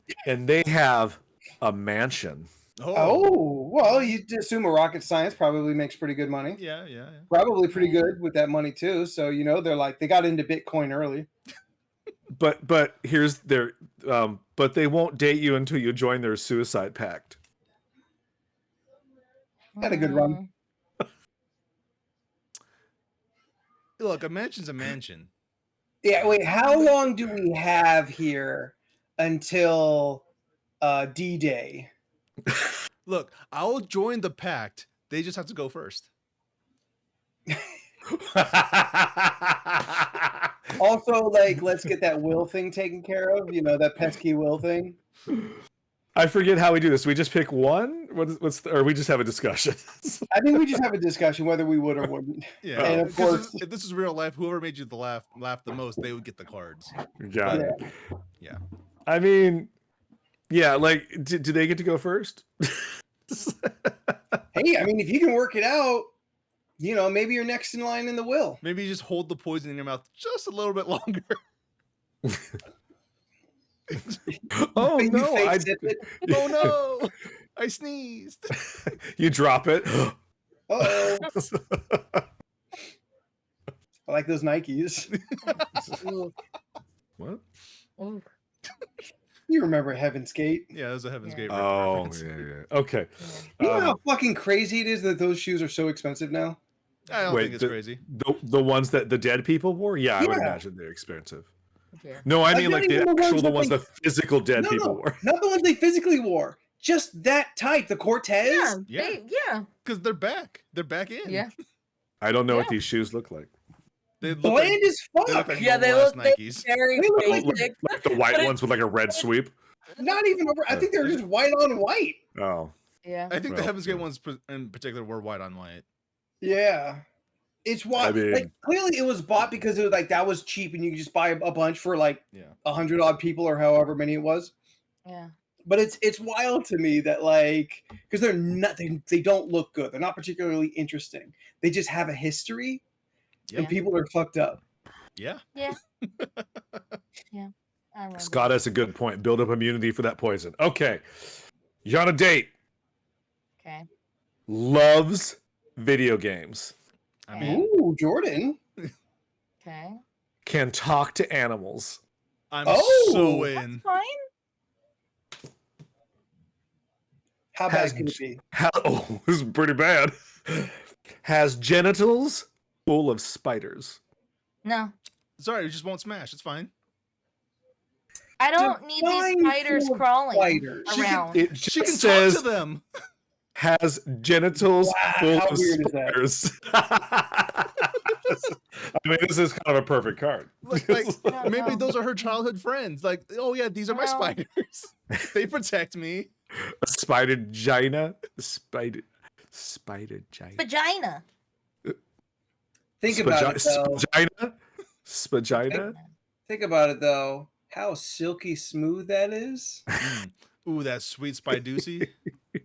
they have a mansion. Oh, well, you'd assume a rocket science probably makes pretty good money. Yeah. Probably pretty good with that money too. So, you know, they got into Bitcoin early. But here's their but they won't date you until you join their suicide pact. Had a good run. Look, a mansion's a mansion. Yeah, wait, how long do we have here until D-Day? Look, I'll join the pact. They just have to go first. Also, like, let's get that will thing taken care of, you know, that pesky will thing. I forget how we do this. We just pick one. Or we just have a discussion. I think we just have a discussion whether we would or wouldn't. Yeah. And of if course- if this is real life, whoever made you laugh the most, they would get the cards. Got it. Yeah. I mean, yeah. Like, do they get to go first? Hey, I mean, if you can work it out, you know, maybe you're next in line in the will. Maybe you just hold the poison in your mouth just a little bit longer. Oh You no! fake sip it. Oh no! I sneezed. You drop it. Uh-oh. I like those Nikes. Ooh, What? ooh. You remember Heaven's Gate? Yeah, that was a Heaven's Yeah. Gate. Oh, reference. yeah. Okay. You know how Um, fucking crazy it is that those shoes are so expensive now? I don't Wait, think it's crazy. the ones that the dead people wore? Yeah, I would Yeah. imagine they're expensive. Yeah. No, I Like, mean not like the even the ones actual that ones they- the physical dead No, people no, wore. not the ones they physically wore. Just that type, the Cortez. Yeah, Yeah. yeah, Because they're back. They're back in. yeah. I don't know what Yeah. these shoes look like. They look Bland like, as they fuck. look like Yeah, they normal-ass look- Nikes. Very They look like- basic. Like the white But it- ones with like a red sweep. Not even over. I think they're just white on white. Oh, Yeah. I think the Well, Heaven's Gate yeah. ones in particular were white on white. Yeah. It's why, I mean- like, clearly it was bought because it was like that was cheap and you could just buy a bunch for like Yeah. 100 odd people or however many it was. Yeah. But it's wild to me that like because they're not they don't look good. They're not particularly interesting. They just have a history and Yeah. people are fucked up. Yeah. I remember. Scott has a good point. Build up immunity for that poison. Okay, you're on a date. Okay. Loves video games. I mean, Ooh, Jordan. Okay. Can talk to animals. I'm Oh! so in. Fine. How Has- bad can it be? Oh, this is pretty bad. Has genitals full of spiders. No. Sorry, it just won't smash. It's fine. I don't need these Define spiders full of crawling spiders. around. It She can just talk says to them. has genitals Wow, full how of weird is that? spiders. I mean, this is kind of a perfect card. Like I don't maybe know. those are her childhood friends. Like, oh yeah, these are my Well. spiders. They protect me. A spider gina. Spider gina. Vagina. Think about it though. Spagina? Spagina? Think about it though. How silky smooth that is. Ooh, that sweet spiducey. The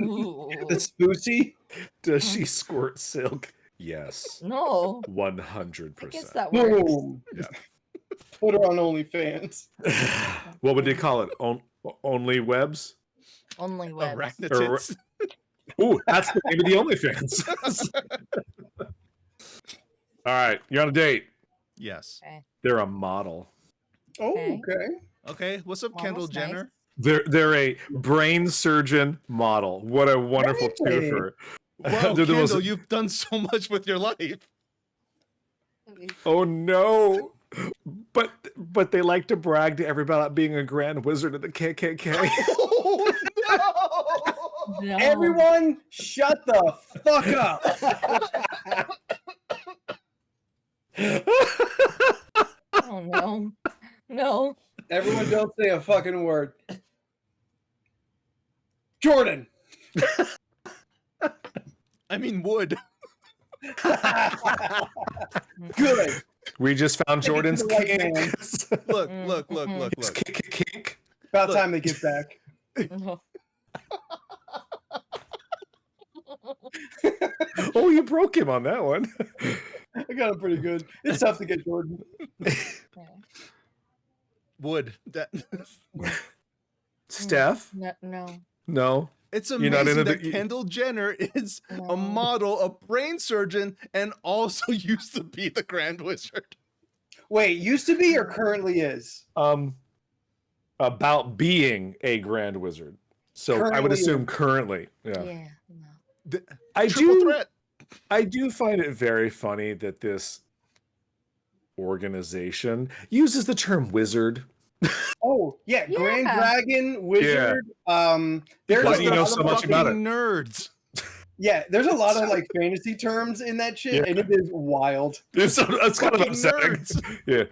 Ooh. spoosy. Does she squirt silk? Yes. No. 100%. I guess that works. Boom. Yeah. Put her on OnlyFans. What would they call it? Only webs? Only webs. Arachnotits. Ooh, that's the name of the OnlyFans. All right, you're on a date. Yes. Okay. They're a model. Oh, Okay. okay. Okay, what's up, Kendall Almost nice. Jenner? They're a brain surgeon model. What a wonderful Really? twofer. Wow, They're the most- Kendall, you've done so much with your life. Oh no. But they like to brag to everybody about being a grand wizard of the KKK. Oh no! No. Everyone, shut the fuck up. Oh no. No. Everyone, don't say a fucking word. Jordan. I mean, wood. Good. We just found Take it to Jordan's the right kink. man. Look. It's kink. About Look. time they get back. No. Oh, you broke him on that one. I got it pretty good. It's tough to get Jordan. Wood. That Steph? No. No. it's You're not amazing into that the- Kendall Jenner is a No. model, a brain surgeon, and also used to be the Grand Wizard. Wait, used to be or currently is? About being a grand wizard. So I would Currently assume is. currently. Yeah. Yeah. No. I Triple do threat. I do find it very funny that this organization uses the term wizard. Oh, yeah, Grand Yeah. Dragon, Wizard. There's Why a do you know lot so of much fucking- about it? Nerds. Yeah, there's a lot of like fantasy terms in that shit, Yeah. and it is wild. It's kind of Fucking upsetting. nerds. Yeah.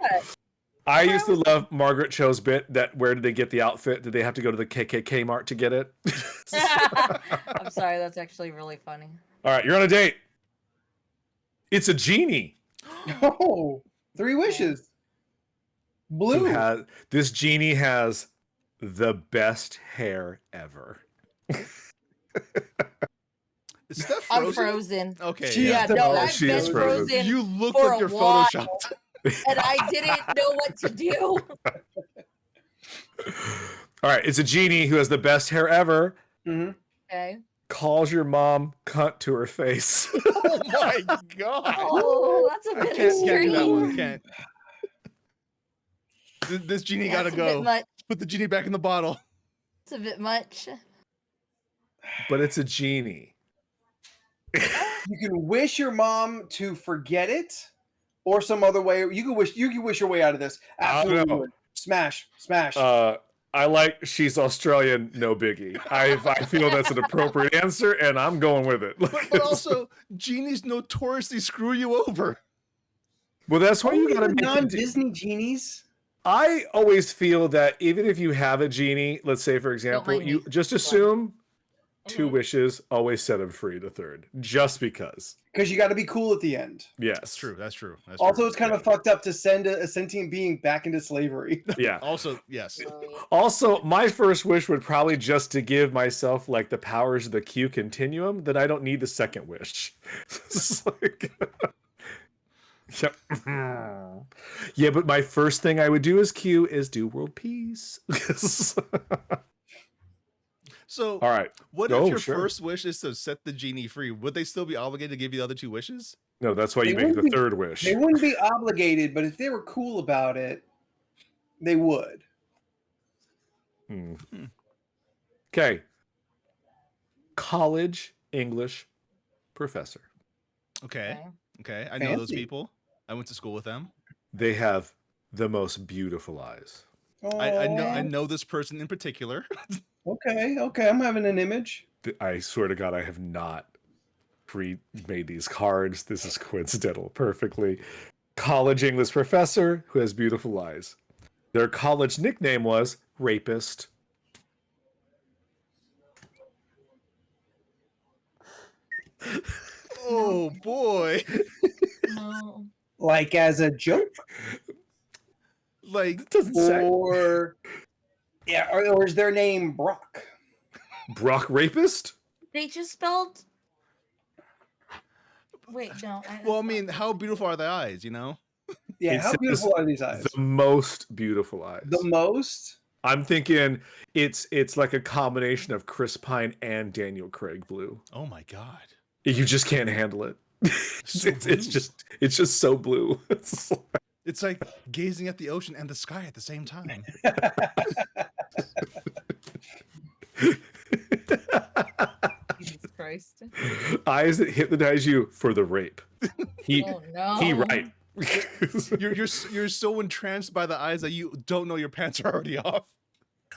I used to love Margaret Cho's bit that where did they get the outfit? Did they have to go to the KKK Mart to get it? I'm sorry, that's actually really funny. All right, you're on a date. It's a genie. Oh, 3 wishes. Blue. This genie has the best hair ever. Is Steph I'm frozen? frozen. Okay. She Yeah, is no, the- I've she been is frozen. frozen, You look for like a you're while. photoshopped. and I didn't know what to do. All right, it's a genie who has the best hair ever. hmm Okay. Calls your mom cunt to her face. Oh my god. Oh, that's a I bit can't do that one. extreme. Can't. This genie That's gotta a bit go. much. Put the genie back in the bottle. It's a bit much. But it's a genie. You can wish your mom to forget it, or some other way. You can wish your way out of this. I don't Absolutely. know. would. Smash. I like she's Australian, no biggie. I feel that's an appropriate answer, and I'm going with it. But also, genies notoriously screw you over. well, that's why you Only gotta the make non-Disney genies. I always feel that even if you have a genie, let's say for example, mind you me. just assume 2 Mhm. wishes, always set him free the third, just because. Because you got to be cool at the end. Yes, That's true. That's true. That's Also, true. it's kind of fucked up to send a sentient being back into slavery. Yeah. Also, yes. Also, my first wish would probably just to give myself like the powers of the Q continuum. That I don't need the second wish. It's like- Yep. Yeah, but my first thing I would do as Q is do world peace. So, All right. what Oh, if your sure. first wish is to set the genie free? Would they still be obligated to give you the other 2 wishes? No, that's why you They make the wouldn't be- third wish. They wouldn't be obligated, but if they were cool about it, they would. Okay. College English professor. Okay. Okay. I know those Fancy. people. I went to school with them. They have the most beautiful eyes. I Aw. know this person in particular. Okay, okay. I'm having an image. I swear to God, I have not pre-made these cards. This is coincidental perfectly. College English professor who has beautiful eyes. Their college nickname was Rapist. Oh boy. No. Like as a joke, Like It doesn't say. or yeah, or is their name Brock? Brock Rapist? They just spelled. Wait, no. well, I mean, how beautiful are the eyes, you know? Yeah, It how says beautiful are these eyes? The most beautiful eyes. The most? I'm thinking it's like a combination of Chris Pine and Daniel Craig blue. Oh my god. You just can't handle it. So it's just so blue. It's like gazing at the ocean and the sky at the same time. Jesus Christ. Eyes that hypnotize you for the rape. He Oh no. he right. You're so entranced by the eyes that you don't know your pants are already off.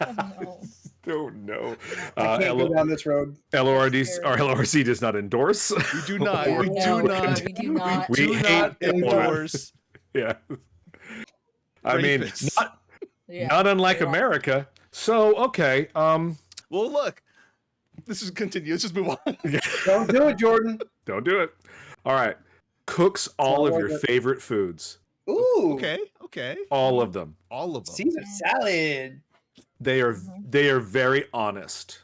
Oh, no. Don't know. I can't go down this road. LORC does not endorse. We do not. Or- We No, do not. we do not. We do hate not Illinois. endorse. Yeah. I mean, rapists. Yeah. not unlike they are. America. So okay. Well, look. This is continue. Let's just move on. Don't do it, Jordan. Don't do it. All right. Cooks all of your All of it. favorite foods. Ooh. Okay. Okay. All of them. All of them. Caesar salad. They are Mhm. they are very honest.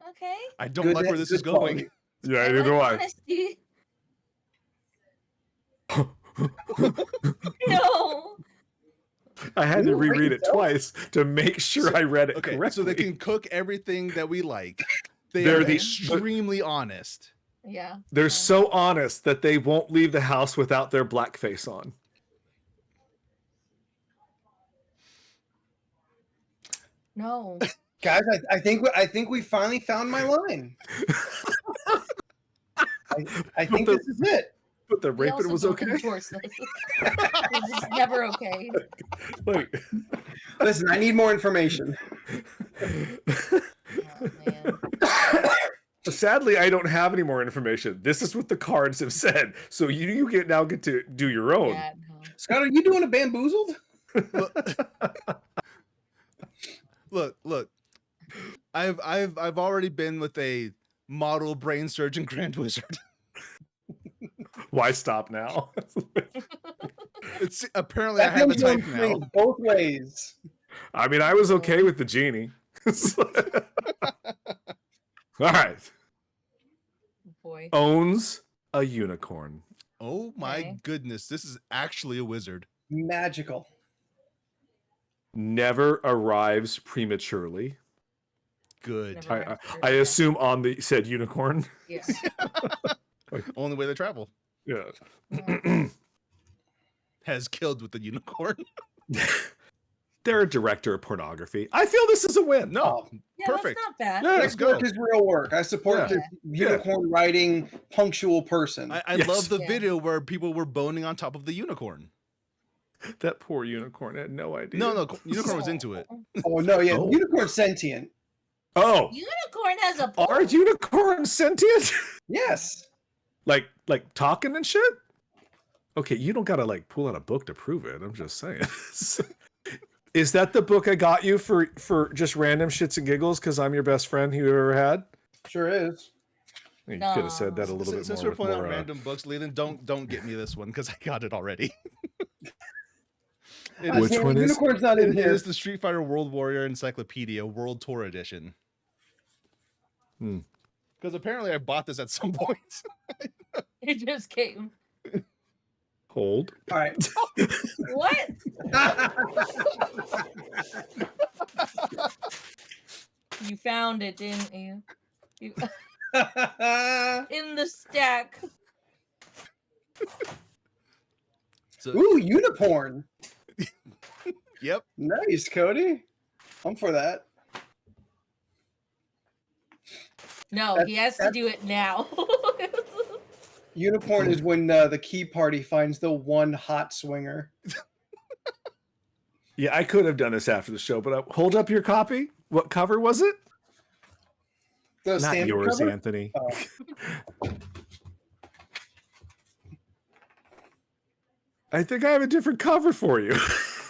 Okay. I don't Good- like where this good is going. quality. Yeah, I neither do like honesty. No. I had to Ooh, reread it so? twice to make sure I read it Okay, correctly. so they can cook everything that we like. They're Are the- extremely honest. Yeah. They're so honest that they won't leave the house without their blackface on. No. Guys, I think we finally found my line. I think the- this is it. But the We raping also was don't okay. endorse this. This is never okay. Like, Listen, I need more information. Oh, man. sadly, I don't have any more information. This is what the cards have said. So you now get to do your own. Yeah, no. Scott, are you doing a bamboozled? Look. I've already been with a model brain surgeon grand wizard. Why stop now? It's apparently I have a That thing's type going now. both ways. I mean, I was okay with the genie. All right. Boy. Owns a unicorn. Oh my Okay. goodness, this is actually a wizard. Magical. Never arrives prematurely. Good. Never- I, Right, I sure. assume on the said unicorn. Yeah. Only way they travel. Yeah. Has killed with the unicorn. They're a director of pornography. I feel this is a win. No, Yeah, perfect. that's not bad. Yeah. Let's Next go. work is real work. I support Yeah. this unicorn riding punctual person. I Yes. love the Yeah. video where people were boning on top of the unicorn. That poor unicorn had no idea. No, unicorn was into it. Oh no, yeah, Oh. unicorn sentient. Oh, Unicorn has a are pulse. unicorns sentient? Yes. like talking and shit? Okay, you don't gotta like pull out a book to prove it. I'm just saying. Is that the book I got you for just random shits and giggles because I'm your best friend you ever had? Sure is. You could have said that a little bit Since more. we're pulling out with more, random books, Leland, don't get me this one because I got it already. It Which is, one is- Unicorn's not in it here. is the Street Fighter World Warrior Encyclopedia World Tour Edition. Hmm. Because apparently I bought this at some point. It just came. Hold. All right. What? You found it, didn't you? You in the stack. So, Ooh, unicorn. yep. Nice, Cody. I'm for that. No, he has to do it now. Unicorn is when the key party finds the one hot swinger. Yeah, I could have done this after the show, but hold up your copy. What cover was it? The Not standard yours, cover? Anthony. Oh. I think I have a different cover for you.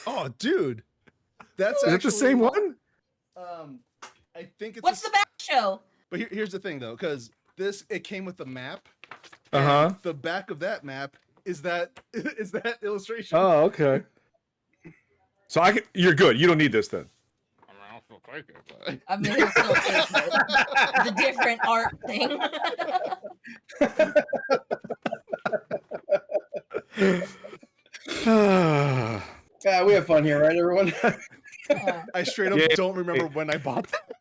Oh, dude, that's Is it actually the same one? I think it's. What's the back show? But here's the thing, though, because it came with the map. Uh-huh. and The back of that map is that illustration. Oh, okay. So you're good. You don't need this then. I mean, it's still the different art thing. Yeah, we have fun here, right, everyone? I straight up Yay. don't remember when I bought that.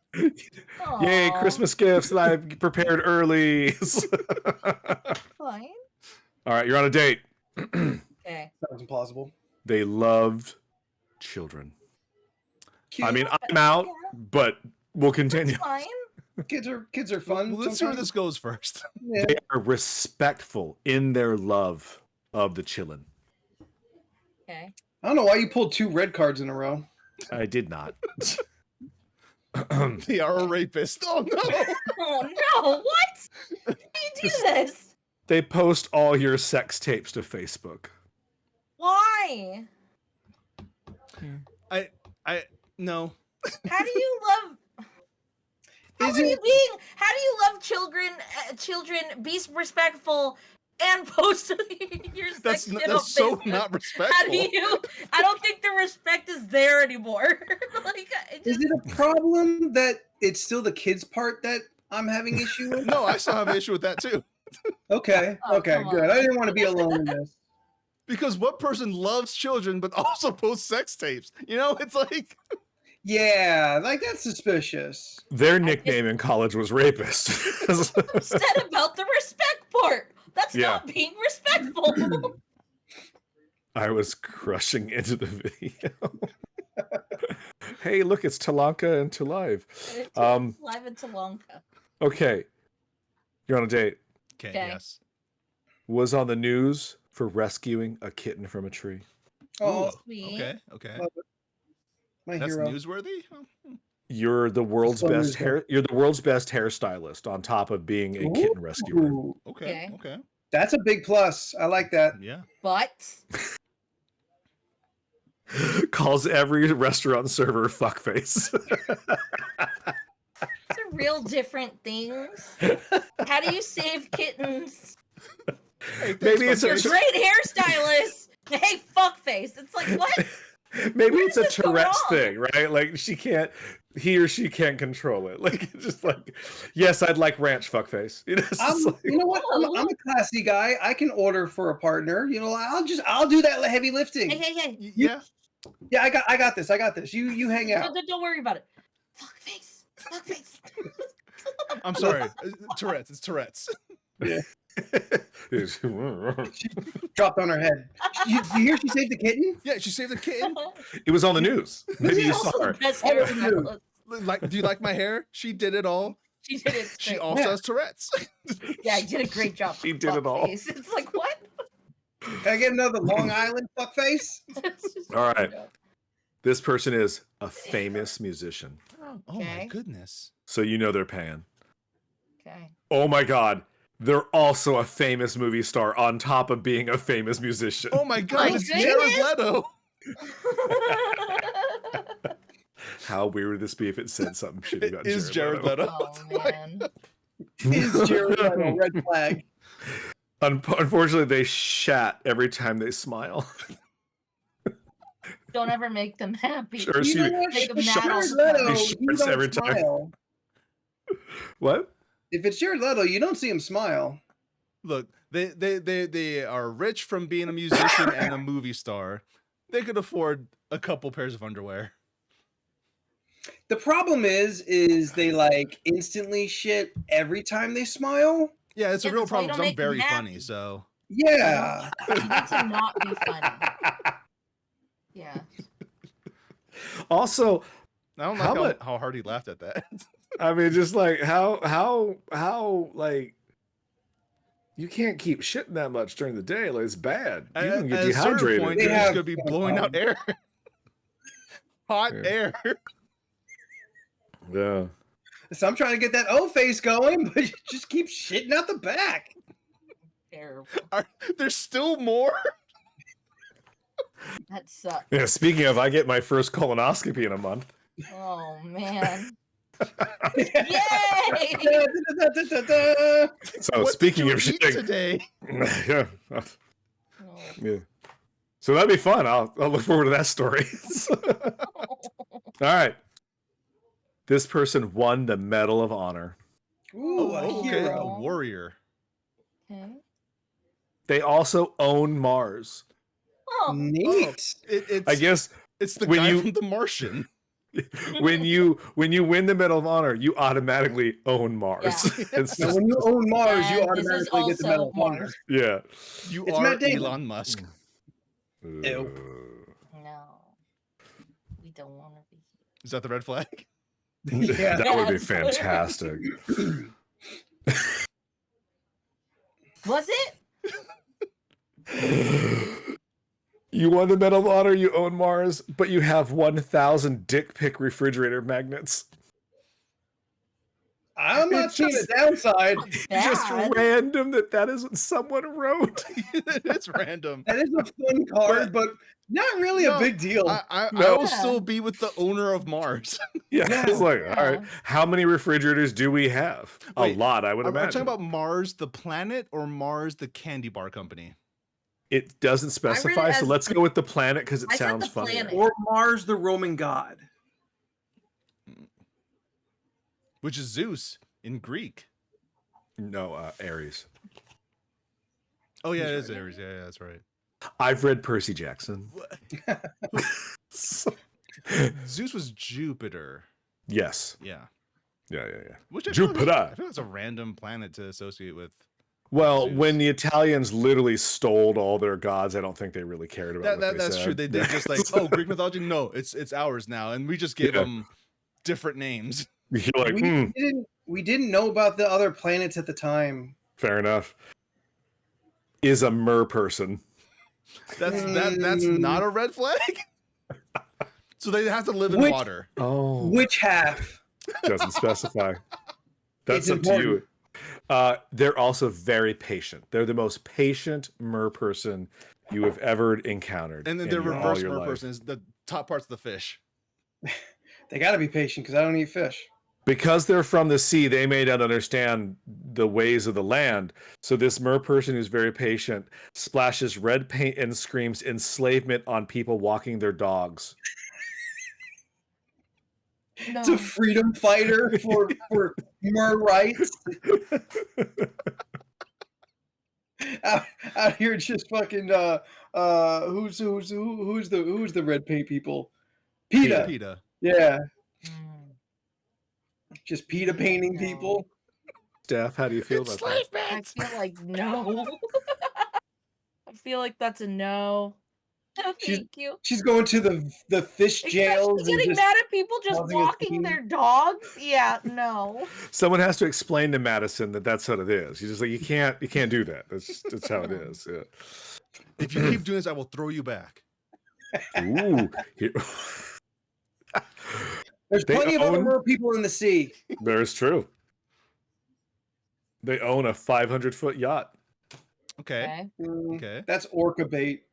Yay, Aw, Christmas gifts that I prepared early. Fine. All right, you're on a date. Okay. Sounds implausible. They loved children. Cute. I mean, I'm out, but we'll continue. Fine. kids are fun. Let's see where sometimes. this goes first. Yeah. They are respectful in their love of the chillin'. Okay. I don't know why you pulled 2 red cards in a row. I did not. They are a rapist. Oh no! Oh no! What? How do you do this? They post all your sex tapes to Facebook. Why? I no. How do you love? How Is do you it- How do you love children? Children, be respectful and post your That's sex shit on that's so Facebook. not How do respectful. you? I don't think the respect is there anymore. Like, Is it a problem that it's still the kids' part that I'm having issue with? No, I still have an issue with that too. Okay, Oh, okay, come good. on. I didn't want to be alone in this. Because what person loves children but also posts sex tapes? You know, it's like Yeah, like that's suspicious. Their nickname in college was rapist. upset about the respect part. That's Yeah. not being respectful. I was crushing into the video. Hey, look, it's Talanka and Tulive. Live in Talonka. Okay. You're on a date. okay, Okay. yes. Was on the news for rescuing a kitten from a tree. Oh, Ooh, Sweet. okay. my That's hero. newsworthy. You're the world's So best newsworthy. you're the world's best hairstylist on top of being a kitten rescuer. Ooh, Okay, okay. that's a big plus. I like that. Yeah. But Calls every restaurant server fuckface. these are real different things. How do you save kittens? Hey, Maybe it's You're a a great hairstylist. Hey, fuckface. It's like, what? maybe Where it's did a this go Tourette's wrong? thing, right? Like he or she can't control it. Like it's just like, yes, I'd like ranch fuckface. You know, it's just like, You know what? I'm a classy guy. I can order for a partner. You know, I'll do that heavy lifting. Hey. Yeah. Yeah, I got this. I got this. You hang out. Don't worry about it. Fuckface. Fuckface. I'm sorry. Tourette's. It's Tourette's. Dropped on her head. You hear she saved the kitten? Yeah, she saved the kitten. it was on the news. Maybe She's you also saw the her. best Oh, hairstylist. Like, do you like my hair? She did it all. She did it. She straight. also Yeah. has Tourette's. Yeah, you did a great job. She did it all. Fuckface. It's like, what? Can I get another Long Island fuckface? It's just All a right. joke. This person is a famous musician. Oh my Okay. goodness. So you know they're paying. Okay. Oh my god. They're also a famous movie star on top of being a famous musician. Oh my god, My it's goodness. Jared Leto. How weird would this be if it said something shitty It about is Jared Leto. Oh man. Is Jared Leto red flag? Unfortunately, they shat every time they smile. Don't ever make them happy. Sure, You she- know what? Make 'em Jared mad all Jared the time. Leto, He you shirts don't every time. smile. What? If it's Jared Leto, you don't see him smile. Look, they are rich from being a musician and a movie star. They could afford a couple pairs of underwear. The problem is they like instantly shit every time they smile. Yeah, it's a Yeah, real that's why you problem don't because I'm make them very happy. funny. So Yeah. You need to not be funny. Yeah. Also, I don't How like mu- how hard he laughed at that. I mean, just like how like You can't keep shitting that much during the day. Like, it's bad. You can get At a certain dehydrated. point, They they're just have- gonna be blowing out air, hot Yeah. air. Yeah. So I'm trying to get that O face going, but you just keep shitting out the back. Terrible. There's still more. That sucks. Yeah. Speaking of, I get my first colonoscopy in a month. Oh man. Yay! Yay! So What speaking did of you eat shitting, today, yeah. Oh. Yeah. So that'd be fun. I'll look forward to that story. All right. This person won the Medal of Honor. Ooh, a okay, hero. a warrior. Okay. They also own Mars. Oh. Neat. It's I guess it's the when guy you- from The Martian. when you win the Medal of Honor, you automatically own Mars. Yeah. It's So just, when you own Mars, you And this is automatically get the Medal also of Honor. Mars. yeah. You It's are Matt Damon. Elon Musk. Ew. No. We don't want to be. Is that the red flag? Yeah. That would be Yes. fantastic. Was it? You won the Medal of Honor, you own Mars, but you have 1,000 dick pic refrigerator magnets. I'm not It's seeing just- a downside. Bad. Just random that is what someone wrote. It's random. That is a fun card, but not really No, a big deal. I No. will still be with the owner of Mars. Yeah, Yeah. it's like, all right, Yeah. how many refrigerators do we have? Wait, a lot, I would Are we imagine. talking about Mars, the planet, or Mars, the candy bar company? It doesn't specify, so as- let's go with the planet because it I said sounds the funny. planet. Or Mars, the Roman god. Which is Zeus in Greek. No, Aries. Oh yeah, it He's is right. Aries. Yeah, that's right. I've read Percy Jackson. So- Zeus was Jupiter. yes. Yeah. Yeah. Which I feel like- Jupiter. I feel that's a random planet to associate with. Well, Zeus. when the Italians literally stole all their gods, I don't think they really cared about what they That's said. true. They did just like, oh, Greek mythology. No, it's ours now, and we just gave Yeah. them different names. You're like, We didn't know about the other planets at the time. fair enough. Is a mer person. That's not a red flag. So they have to live in Which- water. Oh, Which half? doesn't specify. That's It's up to you. They're also very patient. They're the most patient mer person you have ever encountered. And then in their all reverse your mer life. person is the top parts of the fish. They got to be patient because I don't eat fish. Because they're from the sea, they may not understand the ways of the land. So this mer person who's very patient splashes red paint and screams enslavement on people walking their dogs. No. It's a freedom fighter for mer rights. Out here, just fucking who's the red paint people? PETA. PETA. Yeah, Mm. just PETA painting No. people. Steph, how do you feel about that? I feel like no. I feel like that's a no. No, She's- thank you. She's going to the fish jails. Especially and getting just- mad at people just causing a walking scene. their dogs. Yeah, no. Someone has to explain to Madison that that's what it is. You just like you can't do that. That's how it is. Yeah. If you keep doing this, I will throw you back. Ooh. Here- There's They plenty of other own- mer people in the sea. There's true. They own a 500-foot yacht. Okay. Okay. Okay. That's orca bait.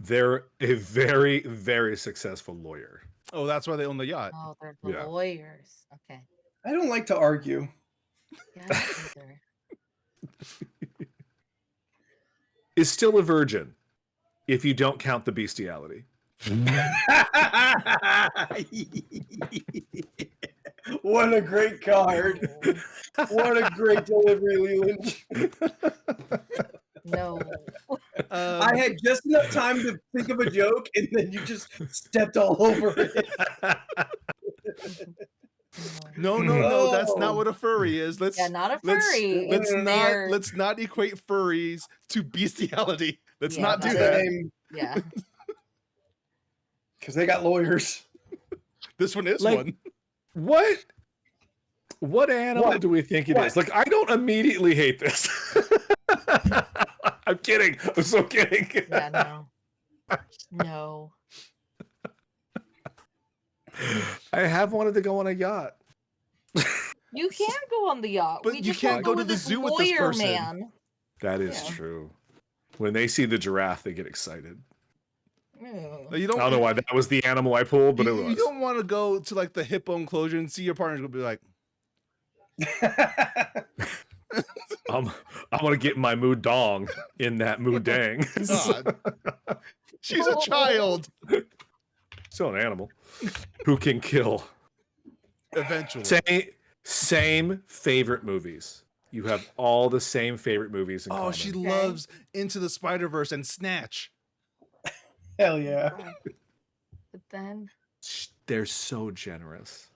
They're a very, very successful lawyer. Oh, that's why they own the yacht. Oh, they're the Yeah. lawyers. Okay. I don't like to argue. Yeah, I don't either. Is still a virgin if you don't count the bestiality. What a great card. What a great delivery, Leland. No. I had just enough time to think of a joke, and then you just stepped all over it. No, that's not Oh. what a furry is. Let's Yeah, not a let's furry. let's It's not their- let's not equate furries to bestiality. Let's Yeah, not do that's- that. Yeah. Because they got lawyers. This one is Like- one. What animal What? do we think it is? What? Like, I don't immediately hate this. I'm kidding. I'm so kidding. Yeah, no. No. I have wanted to go on a yacht. You can go on the yacht. But we you just can't won't go go to with the this zoo with this lawyer person. man. That is Yeah. true. When they see the giraffe, they get excited. Ew. You I don't, don't know why that was the animal I pulled, but it you was. don't want to go to like the hippo enclosure and see your partner's gonna be like, I'm gonna get my moo dong in that moo dang. God, she's a Oh. child. Still an animal who can kill. Eventually. Same favorite movies. You have all the same favorite movies in Oh, common. she Okay. loves Into the Spider-Verse and Snatch. Hell yeah. But then They're so generous.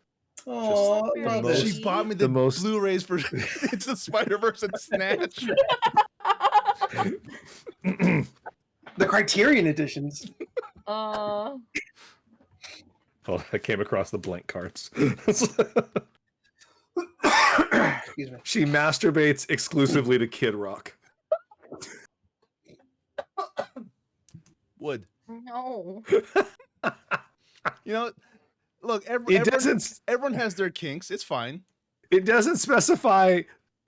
Oh, the love most- it. She bought me the the most- Blu-rays for Into the Spider-Verse and Snatch. The Criterion editions. Oh, I came across the blank cards. Excuse me. She masturbates exclusively to Kid Rock. Would. no. You know, look, everyone has their kinks. It's fine. It doesn't specify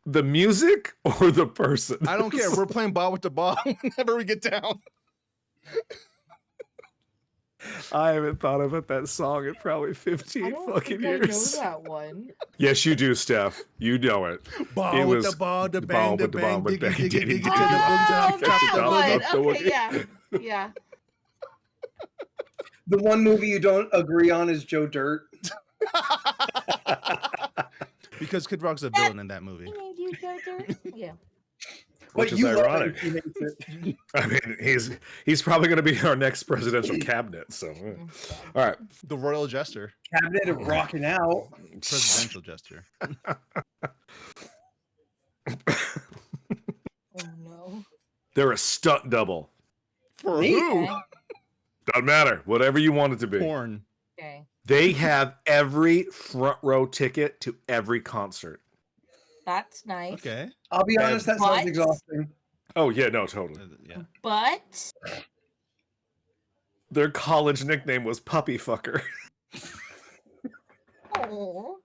the music or the person. I don't care. We're playing ball with the ball whenever we get down. I haven't thought about that song in probably I 15 don't fucking think I know years. that one. Yes, you do, Steph. You know it. Ball It with was the ball, the the bang, ball the with the bang, ball, diggy, bang, diggy, diggy, diggy, diggy, to the Oh, boom, that chop the one. up the Okay, woogie. yeah. Yeah. The one movie you don't agree on is Joe Dirt. Because Kid Rock's a villain in that movie. Yeah. Which But is you love it ironic. if he hates it. I mean, he's probably going to be our next presidential cabinet. So, all right. The royal jester, Cabinet of rocking out. presidential jester. Oh no. They're a stunt double. For Me? who? Okay. Doesn't matter. Whatever you want it to be. Porn. Okay. They have every front row ticket to every concert. That's nice. Okay. I'll be honest, that But- sounds exhausting. Oh, yeah, no, totally. Yeah. But Their college nickname was Puppy Fucker. oh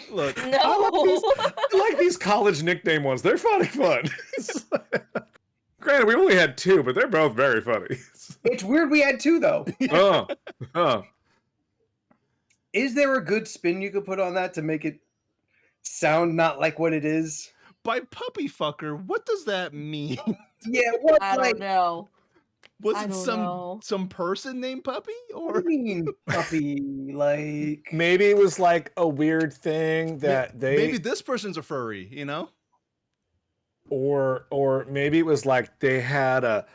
Look, no. I like these college nickname ones. They're funny fun. Granted, we only had two, but they're both very funny. It's weird we had two, though. Is there a good spin you could put on that to make it sound not like what it is? by puppy fucker, what does that mean? Yeah, what? I Like, don't know. Was I it don't know. some person named Puppy? what Or do you mean, puppy? Like, Maybe it was like a weird thing that they maybe this person's a furry, you know? or maybe it was like they had a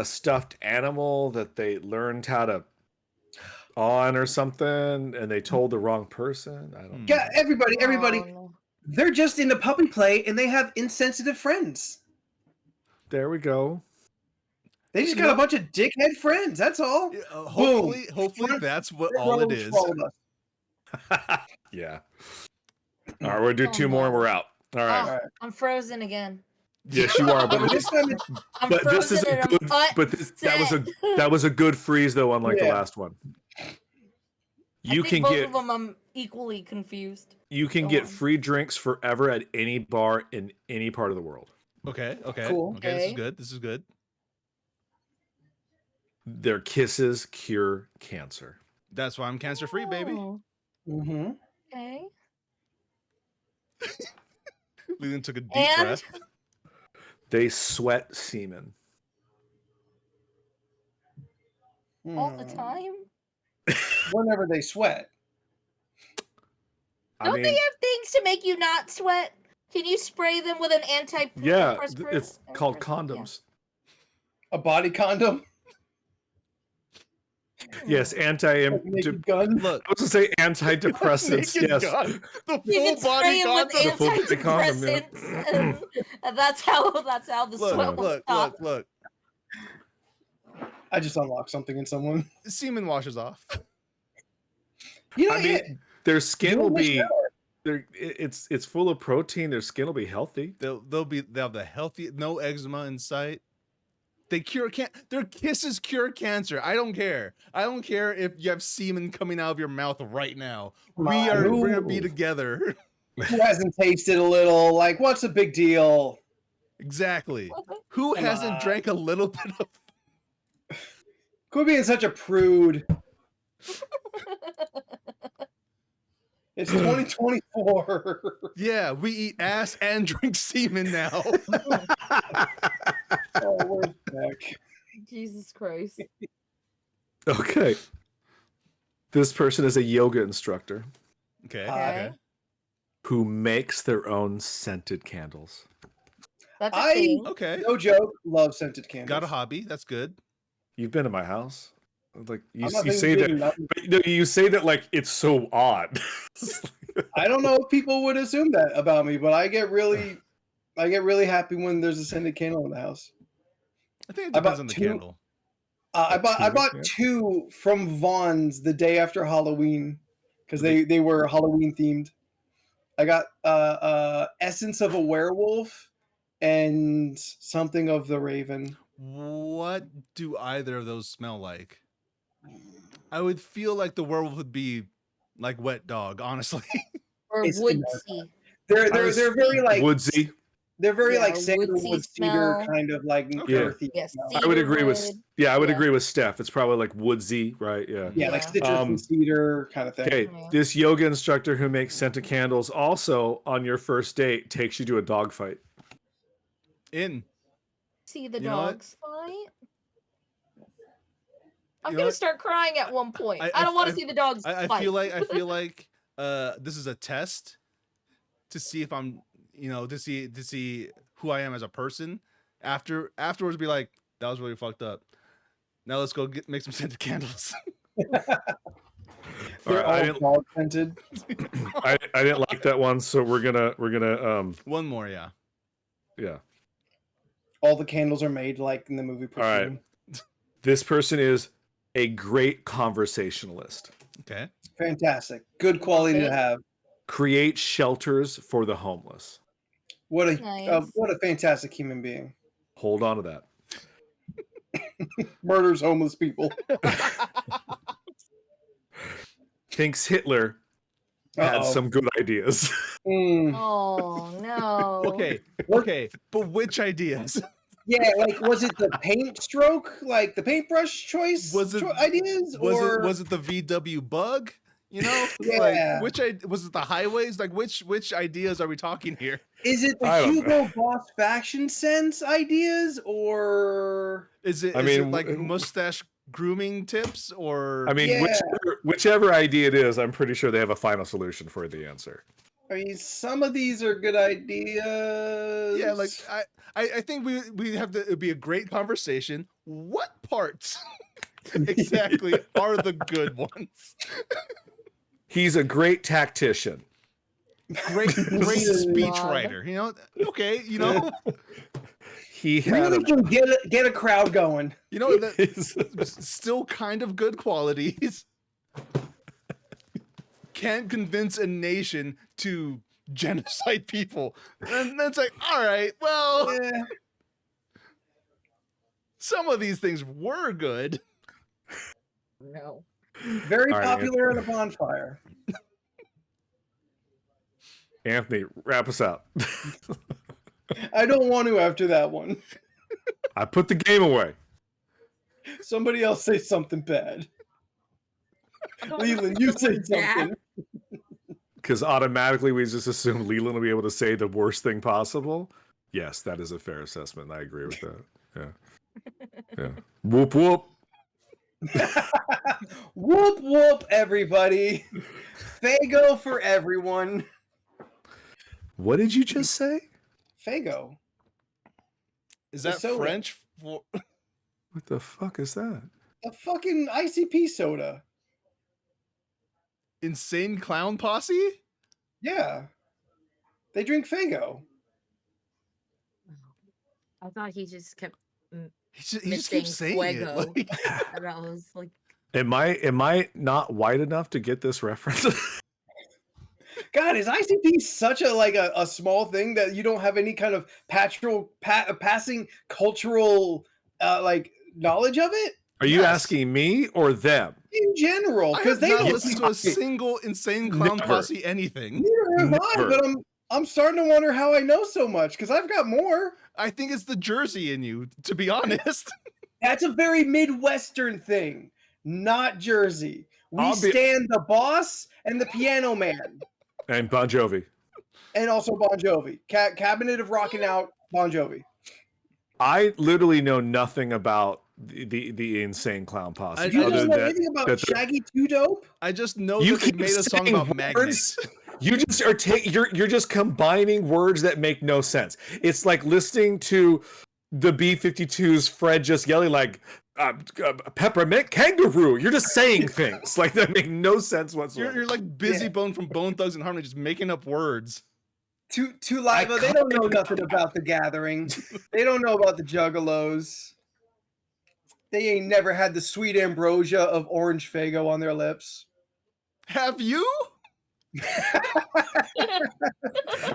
stuffed animal that they learned how to on or something and they told the wrong person. I don't know. yeah, everybody, Oh, no. they're just into puppy play and they have insensitive friends. There we go. They just got a bunch of dickhead friends. That's all. Yeah, hopefully Front that's what all it Row is. trolled us. Yeah. All right, we'll do Oh, two more and no. we're out. All right. Oh, I'm frozen again. Yes, you are. But But, this time, it's, I'm but this is frozen a and good. I'm But that was a good freeze though, unlike the Yeah. last one. I You think can both get of them. I'm equally confused. you can Go get on. free drinks forever at any bar in any part of the world. Okay, okay. Cool. Okay, this is Okay. good. This is good. Their kisses cure cancer. That's why I'm cancer free, baby. Oh, mm-hmm. okay. Leland took a deep And- breath. They sweat semen. All the time. Whenever they sweat. Don't they have things to make you not sweat? Can you spray them with an yeah, it's called condoms. A body condom? Yes, anti. Naked gun? Look, I was gonna say antidepressants. naked Yes. gun. The You full can body spray them with condom. The full body condom, yeah. antidepressants, and that's how the sweat Look, will look, stop. look, look. I just unlocked something in someone. Semen washes off. You know, I mean, their skin will be It's full of protein. Their skin will be healthy. They'll have the healthy, no eczema in sight. They cure their kisses cure cancer. I don't care. I don't care if you have semen coming out of your mouth right now. We're gonna be together. Who hasn't tasted a little? Like, what's the big deal? Exactly. Who Come hasn't on. drank a little bit of? Quit being such a prude. It's 2024. Yeah, we eat ass and drink semen now. Oh, where's Beck? Jesus Christ. Okay. This person is a yoga instructor Okay. Okay. who makes their own scented candles. That's a I- thing. Okay. No joke. Love scented candles. Got a hobby. That's good. You've been to my house. Like you I'm not say thinking that, nothing. but no, you say that like it's so odd. I don't know if people would assume that about me, but I get really happy when there's a scented candle in the house. I think it I depends bought on the two- candle. I bought Yeah. 2 from Vaughn's the day after Halloween because they were Halloween themed. I got Essence of a Werewolf and something of the Raven. What do either of those smell like? I would feel like the werewolf would be like wet dog, honestly. Or It's woodsy. They're was- very like Woodsy. they're very Yeah, like woodsy sandalwood cedar smell. kind of like Okay. earthy. Yes. smell. I would agree with cedarwood. I would Yeah. agree with Steph. It's probably like woodsy, right? Yeah. Yeah, like Yeah. citrus and cedar kind of thing. Okay, Yeah. this yoga instructor who makes scented candles also on your first date takes you to a dog fight. In. See the You know what? dogs fight. I'm You know gonna what? start crying at one point. I- I don't want I- to see the dogs I fight. feel like this is a test to see if I'm, to see who I am as a person. Afterwards, be like, that was really fucked up. Now let's go make some scented candles. They're I all didn't- dog scented. I didn't like that one, so we're gonna One more, yeah. yeah. All the candles are made like in the movie All right. Perfume. This person is a great conversationalist. Okay. Fantastic. Good quality to Okay. have. Create shelters for the homeless. What a Nice. what a fantastic human being. Hold on to that. Murders homeless people. Thinks Hitler had Uh-oh. some good ideas. Mm. Oh no. Okay. But which ideas? Yeah, like was it the paint stroke, like the paintbrush choice Was it- ideas, or Was it the VW bug? Yeah. Like was it the highways? Like which ideas are we talking here? is it the I don't Hugo Boss fashion sense ideas, or Is it I is mean, it like mustache grooming tips or I mean, Yeah. whichever idea it is, I'm pretty sure they have a final solution for the answer. I mean, some of these are good ideas. yeah, like I think we have to it'd be a great conversation. What parts exactly are the good ones? He's a great tactician. Great Oh, speech God. writer. Okay, He You had really can get a crowd going. still kind of good qualities. Can't convince a nation to genocide people. And that's like, all right, well, Yeah. some of these things were good. No. Very All right, popular in a bonfire. Anthony, wrap us up. I don't want to after that one. I put the game away. Somebody else say something bad. Leland, you say something. Because automatically we just assume Leland will be able to say the worst thing possible. Yes, that is a fair assessment. I agree with that. Yeah. Yeah. Whoop whoop. Whoop whoop, everybody. Fago for everyone. What did you just say? Fago. Is The that soda. French for What the fuck is that? A fucking ICP soda. Insane Clown Posse? Yeah. They drink Fago. I thought he just kept He just keeps saying it. Fuego. Like, and I was like, Am I not white enough to get this reference? God, is ICP such a small thing that you don't have any kind of passing cultural knowledge of it Are you Yes. asking me or them? in general? I Because have they not don't. listened to a single Insane Clown Never. Posse anything. Neither have I, Never. but I'm starting to wonder how I know so much because I've got more. I think it's the Jersey in you, to be honest. That's a very Midwestern thing, not Jersey. We I'll be- stand the boss and the piano man, And Bon Jovi. and also Bon Jovi. Cabinet of Rockin' Out, Bon Jovi. I literally know nothing about the Insane Clown Posse. You other don't know than anything about that they're- Shaggy Two Dope? I just know You that they keep made a song saying about words. magnets. You just are you're just combining words that make no sense. It's like listening to the B-52's Fred just yelling like peppermint kangaroo. You're just saying things like that make no sense whatsoever. You're like Busy Bone from Bone Thugs and Harmony, just making up words. Two Liva, they don't know nothing about the gathering. They don't know about the Juggalos. They ain't never had the sweet ambrosia of orange Fago on their lips. Have you?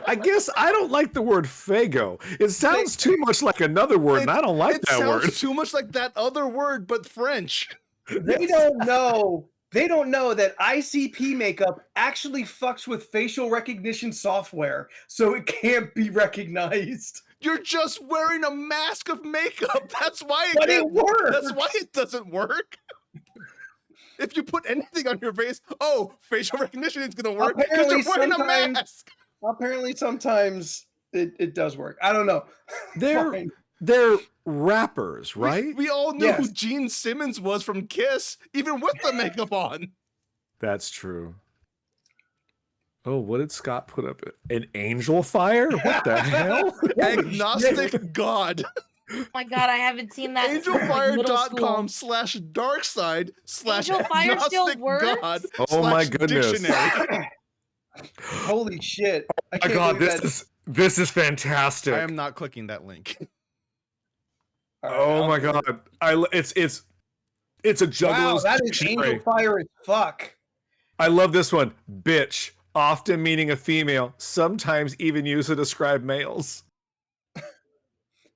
I guess I don't like the word fago. It sounds too much like another word, and I don't like It that sounds word. too much like that other word, but French. They don't know. They don't know that ICP makeup actually fucks with facial recognition software, so it can't be recognized. You're just wearing a mask of makeup. That's why But it can't- works. That's why it doesn't work. If you put anything on your face, facial recognition is gonna work because Apparently you're wearing a sometimes- mask. Apparently, sometimes it does work. I don't know. Fine. They're rappers, right? We all knew who Yes. Gene Simmons was from Kiss, even with the makeup on. That's true. Oh, what did Scott put up? An angel fire? What the hell? Agnostic God. Oh my god, I haven't seen that since like middle school. Angelfire.com/darkside/agnostic still works? God. Oh my / goodness. Dictionary. Holy shit! I Oh my can't god, believe this is fantastic. I am not clicking that link. All right, Oh I'll my do it. god. It's a Wow, juggler's that is dictionary. angel fire as fuck. I love this one. Bitch, often meaning a female, sometimes even used to describe males.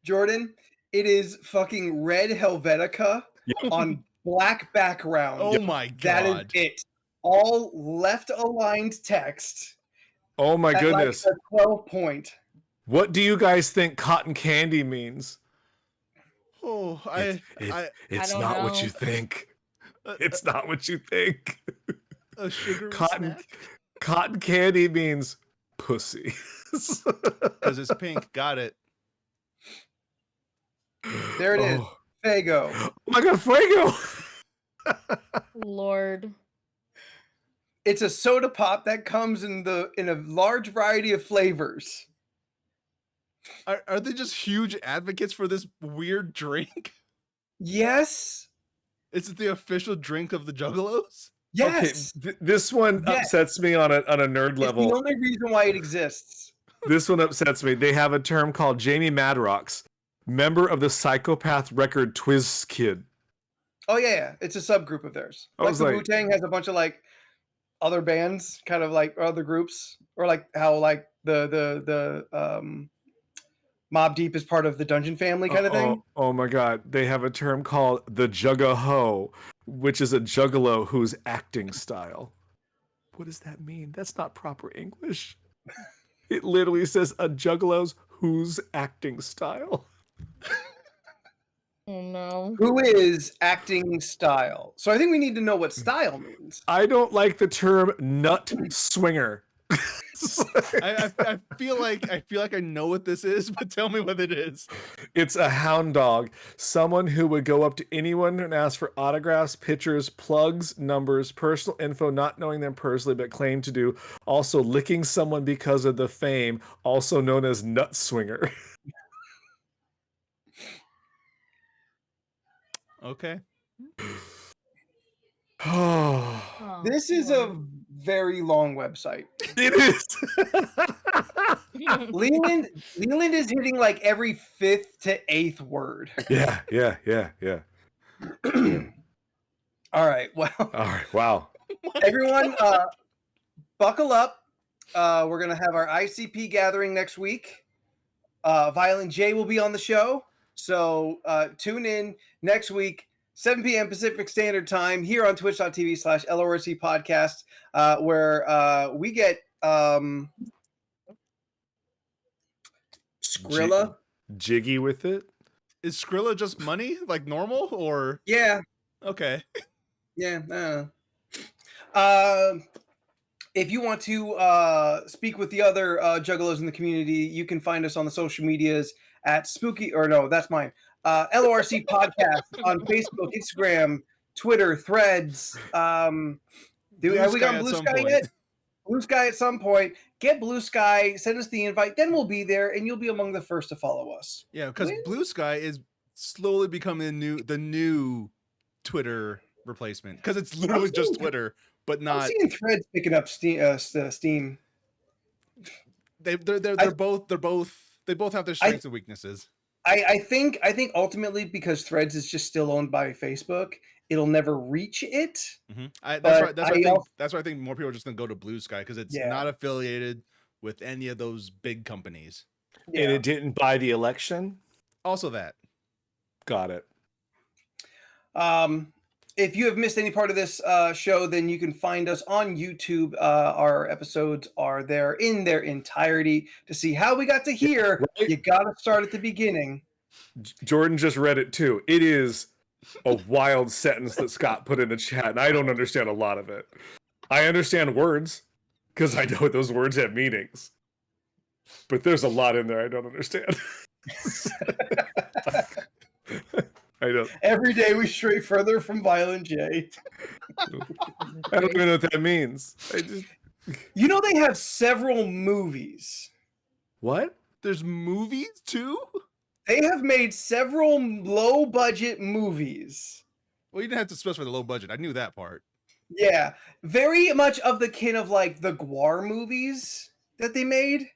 Jordan, it is fucking red Helvetica Yep. on black background. Oh my That is god. it. All left aligned text. Oh my at goodness. Like a 12 point. What do you guys think cotton candy means? Oh, It's don't not what know. you think. a, It's not what you think. a sugary Cotton snack cotton candy means pussy. because it's pink. Got it. There it is. Oh. Fago. Oh my god, Fuego! Lord. It's a soda pop that comes in a large variety of flavors. Are they just huge advocates for this weird drink? Yes. Is it the official drink of the Juggalos? Yes. Okay, this one Yes. upsets me on a nerd It's the level. only reason why it exists. This one upsets me. They have a term called Jamie Madrox, member of the Psychopath Record Twiz Kid. Oh yeah. It's a subgroup of theirs. I Like was the like- Wu-Tang has a bunch of like other bands, kind of like other groups, or like how like the Mobb Deep is part of the Dungeon Family kind of thing. Oh my god. They have a term called the Juggaho, which is a juggalo whose acting style. What does that mean? That's not proper English. It literally says a juggalo's whose acting style. Oh no. Who is acting style? So I think we need to know what style means. I don't like the term nut swinger. I feel like I know what this is, but tell me what it is. It's a hound dog, someone who would go up to anyone and ask for autographs, pictures, plugs, numbers, personal info, not knowing them personally, but claim to do. Also, licking someone because of the fame, also known as nut swinger. Okay. Oh, Oh, This is a very long website. it is. Leland is hitting like every 5th to 8th word. Yeah. All right, well, All right. Wow. everyone, buckle up. We're gonna have our ICP gathering next week. Violent J will be on the show, so tune in next week, 7 p.m. Pacific Standard Time, here on Twitch.tv/LORC Podcast, where we get Skrilla. Jiggy with it. Is Skrilla just money like normal or Yeah, okay? yeah. If you want to speak with the other juggalos in the community, you can find us on the social medias at that's mine. LORC Podcast on Facebook, Instagram, Twitter, Threads. Have we gone Blue Sky yet? Blue Sky at some point. Get Blue Sky, send us the invite, then we'll be there, and you'll be among the first to follow us. Yeah, because Blue Sky is slowly becoming the new Twitter replacement, because it's literally just Twitter, but I'm not. seeing Threads picking up Steam. They both have their strengths and weaknesses. I think ultimately, because Threads is just still owned by Facebook, it'll never reach it. Mm-hmm. That's why I think more people are just gonna go to Blue Sky, because it's not affiliated with any of those big companies. Yeah. And it didn't buy the election. Also that. Got it. If you have missed any part of this show, then you can find us on YouTube. Our episodes are there in their entirety. To see how we got to here, right? You got to start at the beginning. Jordan just read it too. It is a wild sentence that Scott put in the chat, and I don't understand a lot of it. I understand words because I know those words have meanings, but there's a lot in there I don't understand. I don't. Every day we stray further from Violent J. I don't even know what that means. You know, they have several movies. What? There's movies too? They have made several low-budget movies. Well, you didn't have to specify the low budget. I knew that part. Yeah, very much of the kin of like the Gwar movies that they made,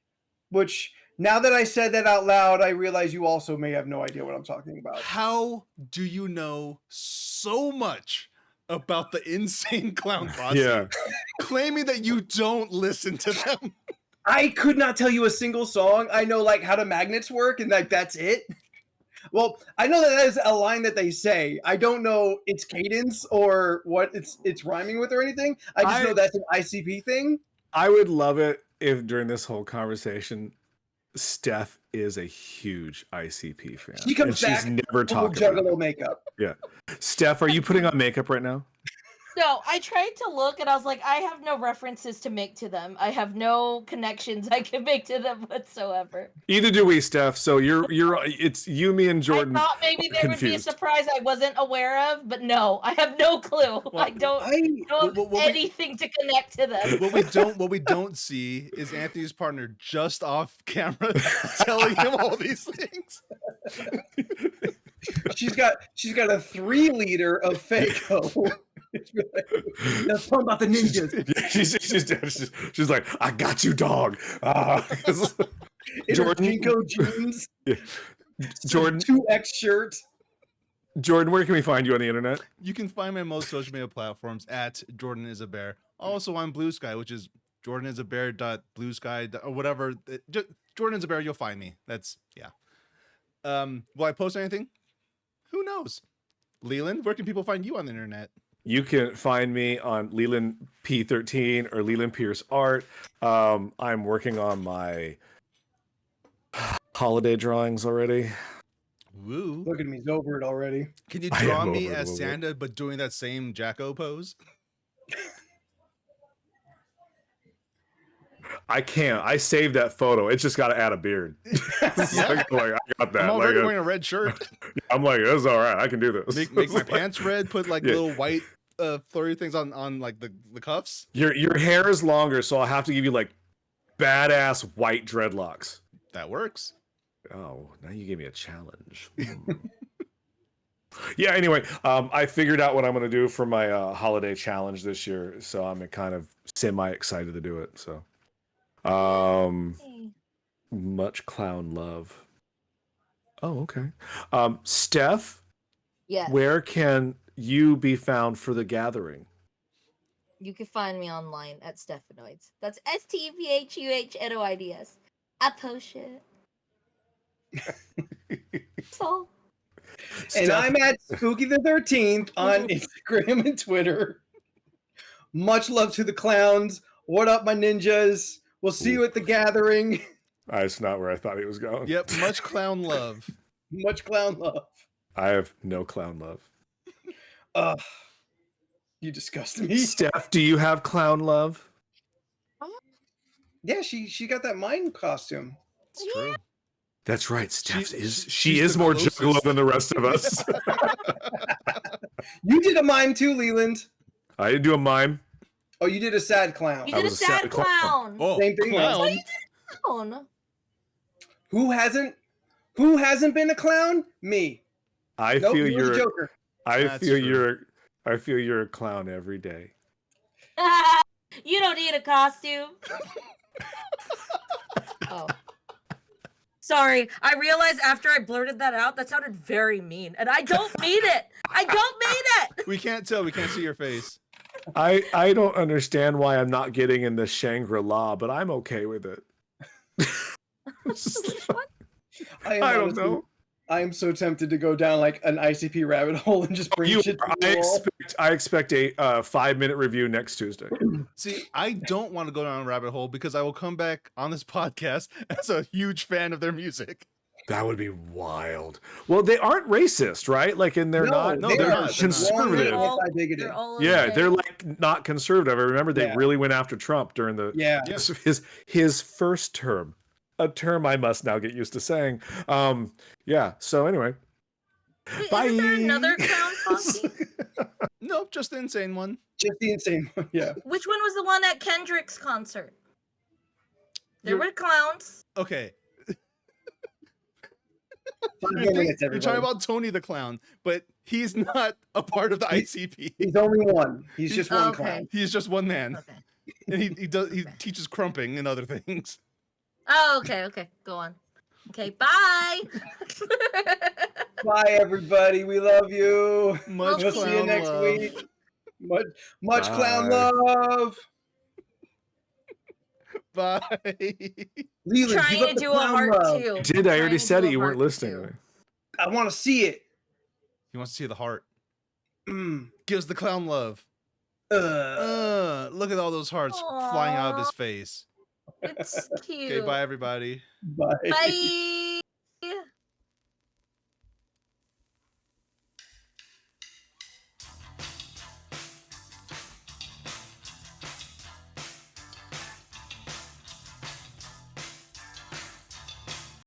which now that I said that out loud, I realize you also may have no idea what I'm talking about. How do you know so much about the Insane Clown Posse, claiming that you don't listen to them? I could not tell you a single song. I know like how the magnets work, and like that's it. Well, I know that is a line that they say. I don't know its cadence or what it's rhyming with or anything. I just know that's an ICP thing. I would love it if during this whole conversation, Steph is a huge ICP fan. She comes back. She's never talking Juggalo makeup. Yeah, Steph, are you putting on makeup right now? No, I tried to look and I was like, I have no references to make to them. I have no connections I can make to them whatsoever. Either do we, Steph. So it's you, me, and Jordan. I thought maybe there would be a surprise I wasn't aware of, but no, I have no clue. Well, I don't know anything to connect to them. What we don't see is Anthony's partner just off camera telling him all these things. She's got a 3-liter of Fago. Let's talk about the ninjas. She's like, I got you, dog. Jordan, Jinko jeans. Yeah. Jordan, 2X shirt. Jordan, where can we find you on the internet? You can find me on most social media platforms at Jordan is a Bear. Also on Blue Sky, which is jordanisAbear.bluesky or whatever. Just Jordan is a Bear, you'll find me. That's will I post anything? Who knows? Leland, where can people find you on the internet? You can find me on Leland P13 or Leland Pierce Art. I'm working on my holiday drawings already. Woo. Look at me, he's over it already. Can you draw me as Santa, but doing that same Jacko pose? I can't. I saved that photo. It's just got to add a beard. Yeah. I got that. I'm already wearing a red shirt. I'm like, that's all right. I can do this. Make my pants red. Put like little white flurry things on like the cuffs. Your hair is longer, so I'll have to give you like badass white dreadlocks. That works. Oh, now you gave me a challenge. Yeah. Anyway, I figured out what I'm going to do for my holiday challenge this year, so I'm kind of semi excited to do it. So. Much clown love. Oh, okay. Steph, yes. Where can you be found for the gathering? You can find me online at Stephanoids. That's STEPHUHNOIDS. I post shit. So And Steph- I'm at Spooky the 13th on Instagram and Twitter. Much love to the clowns. What up, my ninjas? We'll see you at the gathering. That's not where I thought he was going. Yep, much clown love. Much clown love. I have no clown love. You disgust me. Steph, do you have clown love? Yeah, she got that mime costume. It's true. That's right. Steph she's she is the more closest. juggalo than the rest of us. You did a mime too, Leland. I didn't do a mime. Oh, you did a sad clown. you I did a was a sad sad clown. clown. Oh, Same thing. clown. Clown. Who hasn't been a clown? Me. I Nope, feel you were the you're Joker. That's true. I feel you're a clown every day. You don't need a costume. Oh. Sorry, I realized after I blurted that out, that sounded very mean, and I don't mean it. I don't mean it. We can't tell. We can't see your face. I don't understand why I'm not getting in the Shangri-La, but I'm okay with it. I don't know. I am so tempted to go down like an ICP rabbit hole and just bring shit to the wall. I expect a 5-minute review next Tuesday. See, I don't want to go down a rabbit hole because I will come back on this podcast as a huge fan of their music. That would be wild. Well, they aren't racist, right? Like, and they're not. no, they're they're not. conservative. Anti-bigoted. Yeah, they're like not conservative. I remember they really went after Trump during the his first term, a term I must now get used to saying. Yeah. So anyway, Wait, bye. isn't there another clown costume? No, just the insane one. Just the insane one. Yeah. Which one was the one at Kendrick's concert? There were clowns. Okay. 5 more minutes, You're talking everybody. about Tony the Clown, but he's not a part of the ICP. He's only one. He's just one Okay. clown. He's just one man, Okay. and he teaches crumping and other things. Oh, okay. Go on. Okay, bye. Bye, everybody. We love you. Much We'll clown see you next love. week. Much clown Bye. love. Bye. Leland, Trying give up to the do a clown heart love. too. Did I already Trying to said do it? a You weren't heart, listening too. to me. I want to see it. He wants to see the heart. Mm. Gives the clown love. Look at all those hearts flying out of his face. It's cute. Okay, bye everybody. Bye. Bye.